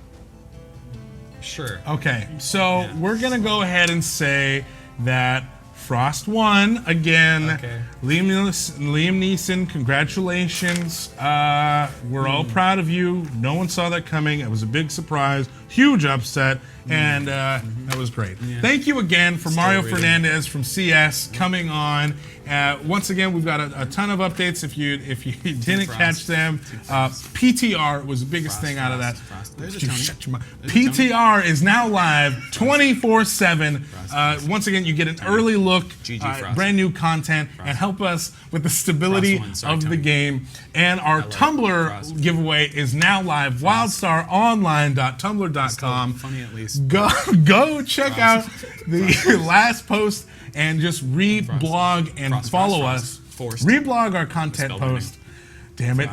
Sure. Okay, so we're going to go ahead and say that Frost won again. Okay. Liam Neeson, congratulations. We're all proud of you. No one saw that coming. It was a big surprise, huge upset, and that was great. Yeah. Thank you again for Mario Fernandez from CS coming on. Once again, we've got a ton of updates. If you didn't catch them, PTR was the biggest thing out of that. There's a Tony. Shut your mouth. PTR is now live 24/7. Once again, you get an early look, brand new content, and help us with the stability of the game. And our Tumblr giveaway is now live. WildStarOnline.tumblr.com. Funny at least. Go check out the last post and just reblog and follow us. Reblog our content post. Damn it.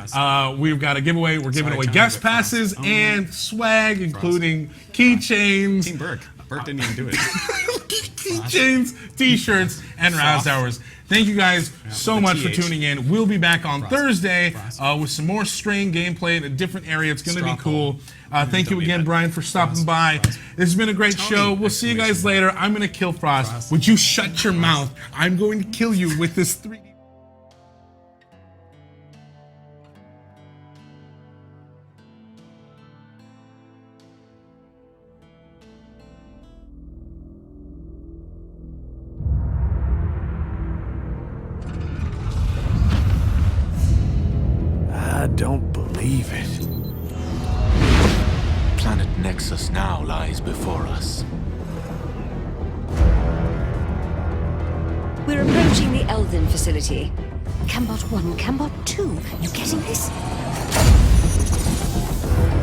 We've got a giveaway. We're giving away guest passes and swag, including keychains. Team Berke. Berke didn't even do it. Keychains, t-shirts, and Rouse Hours. Thank you guys so much for tuning in. We'll be back on Thursday with some more Strain gameplay in a different area. It's going to be cool. Thank you again, Brian, for stopping by. This has been a great show. We'll see you guys later. I'm going to kill Frost. Would you shut your mouth? I'm going to kill you with this 3D. I don't believe it. Planet Nexus now lies before us. We're approaching the Elven facility. Cambot 1, Cambot 2. You getting this?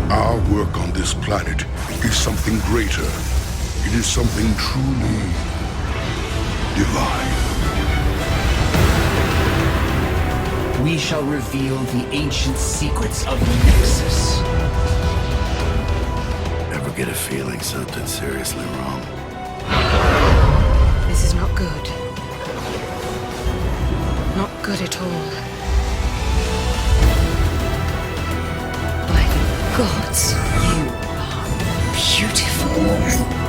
Our work on this planet is something greater. It is something truly divine. we shall reveal the ancient secrets of Nexus. Ever get a feeling something's seriously wrong? This is not good. Not good at all. By the gods, you are beautiful.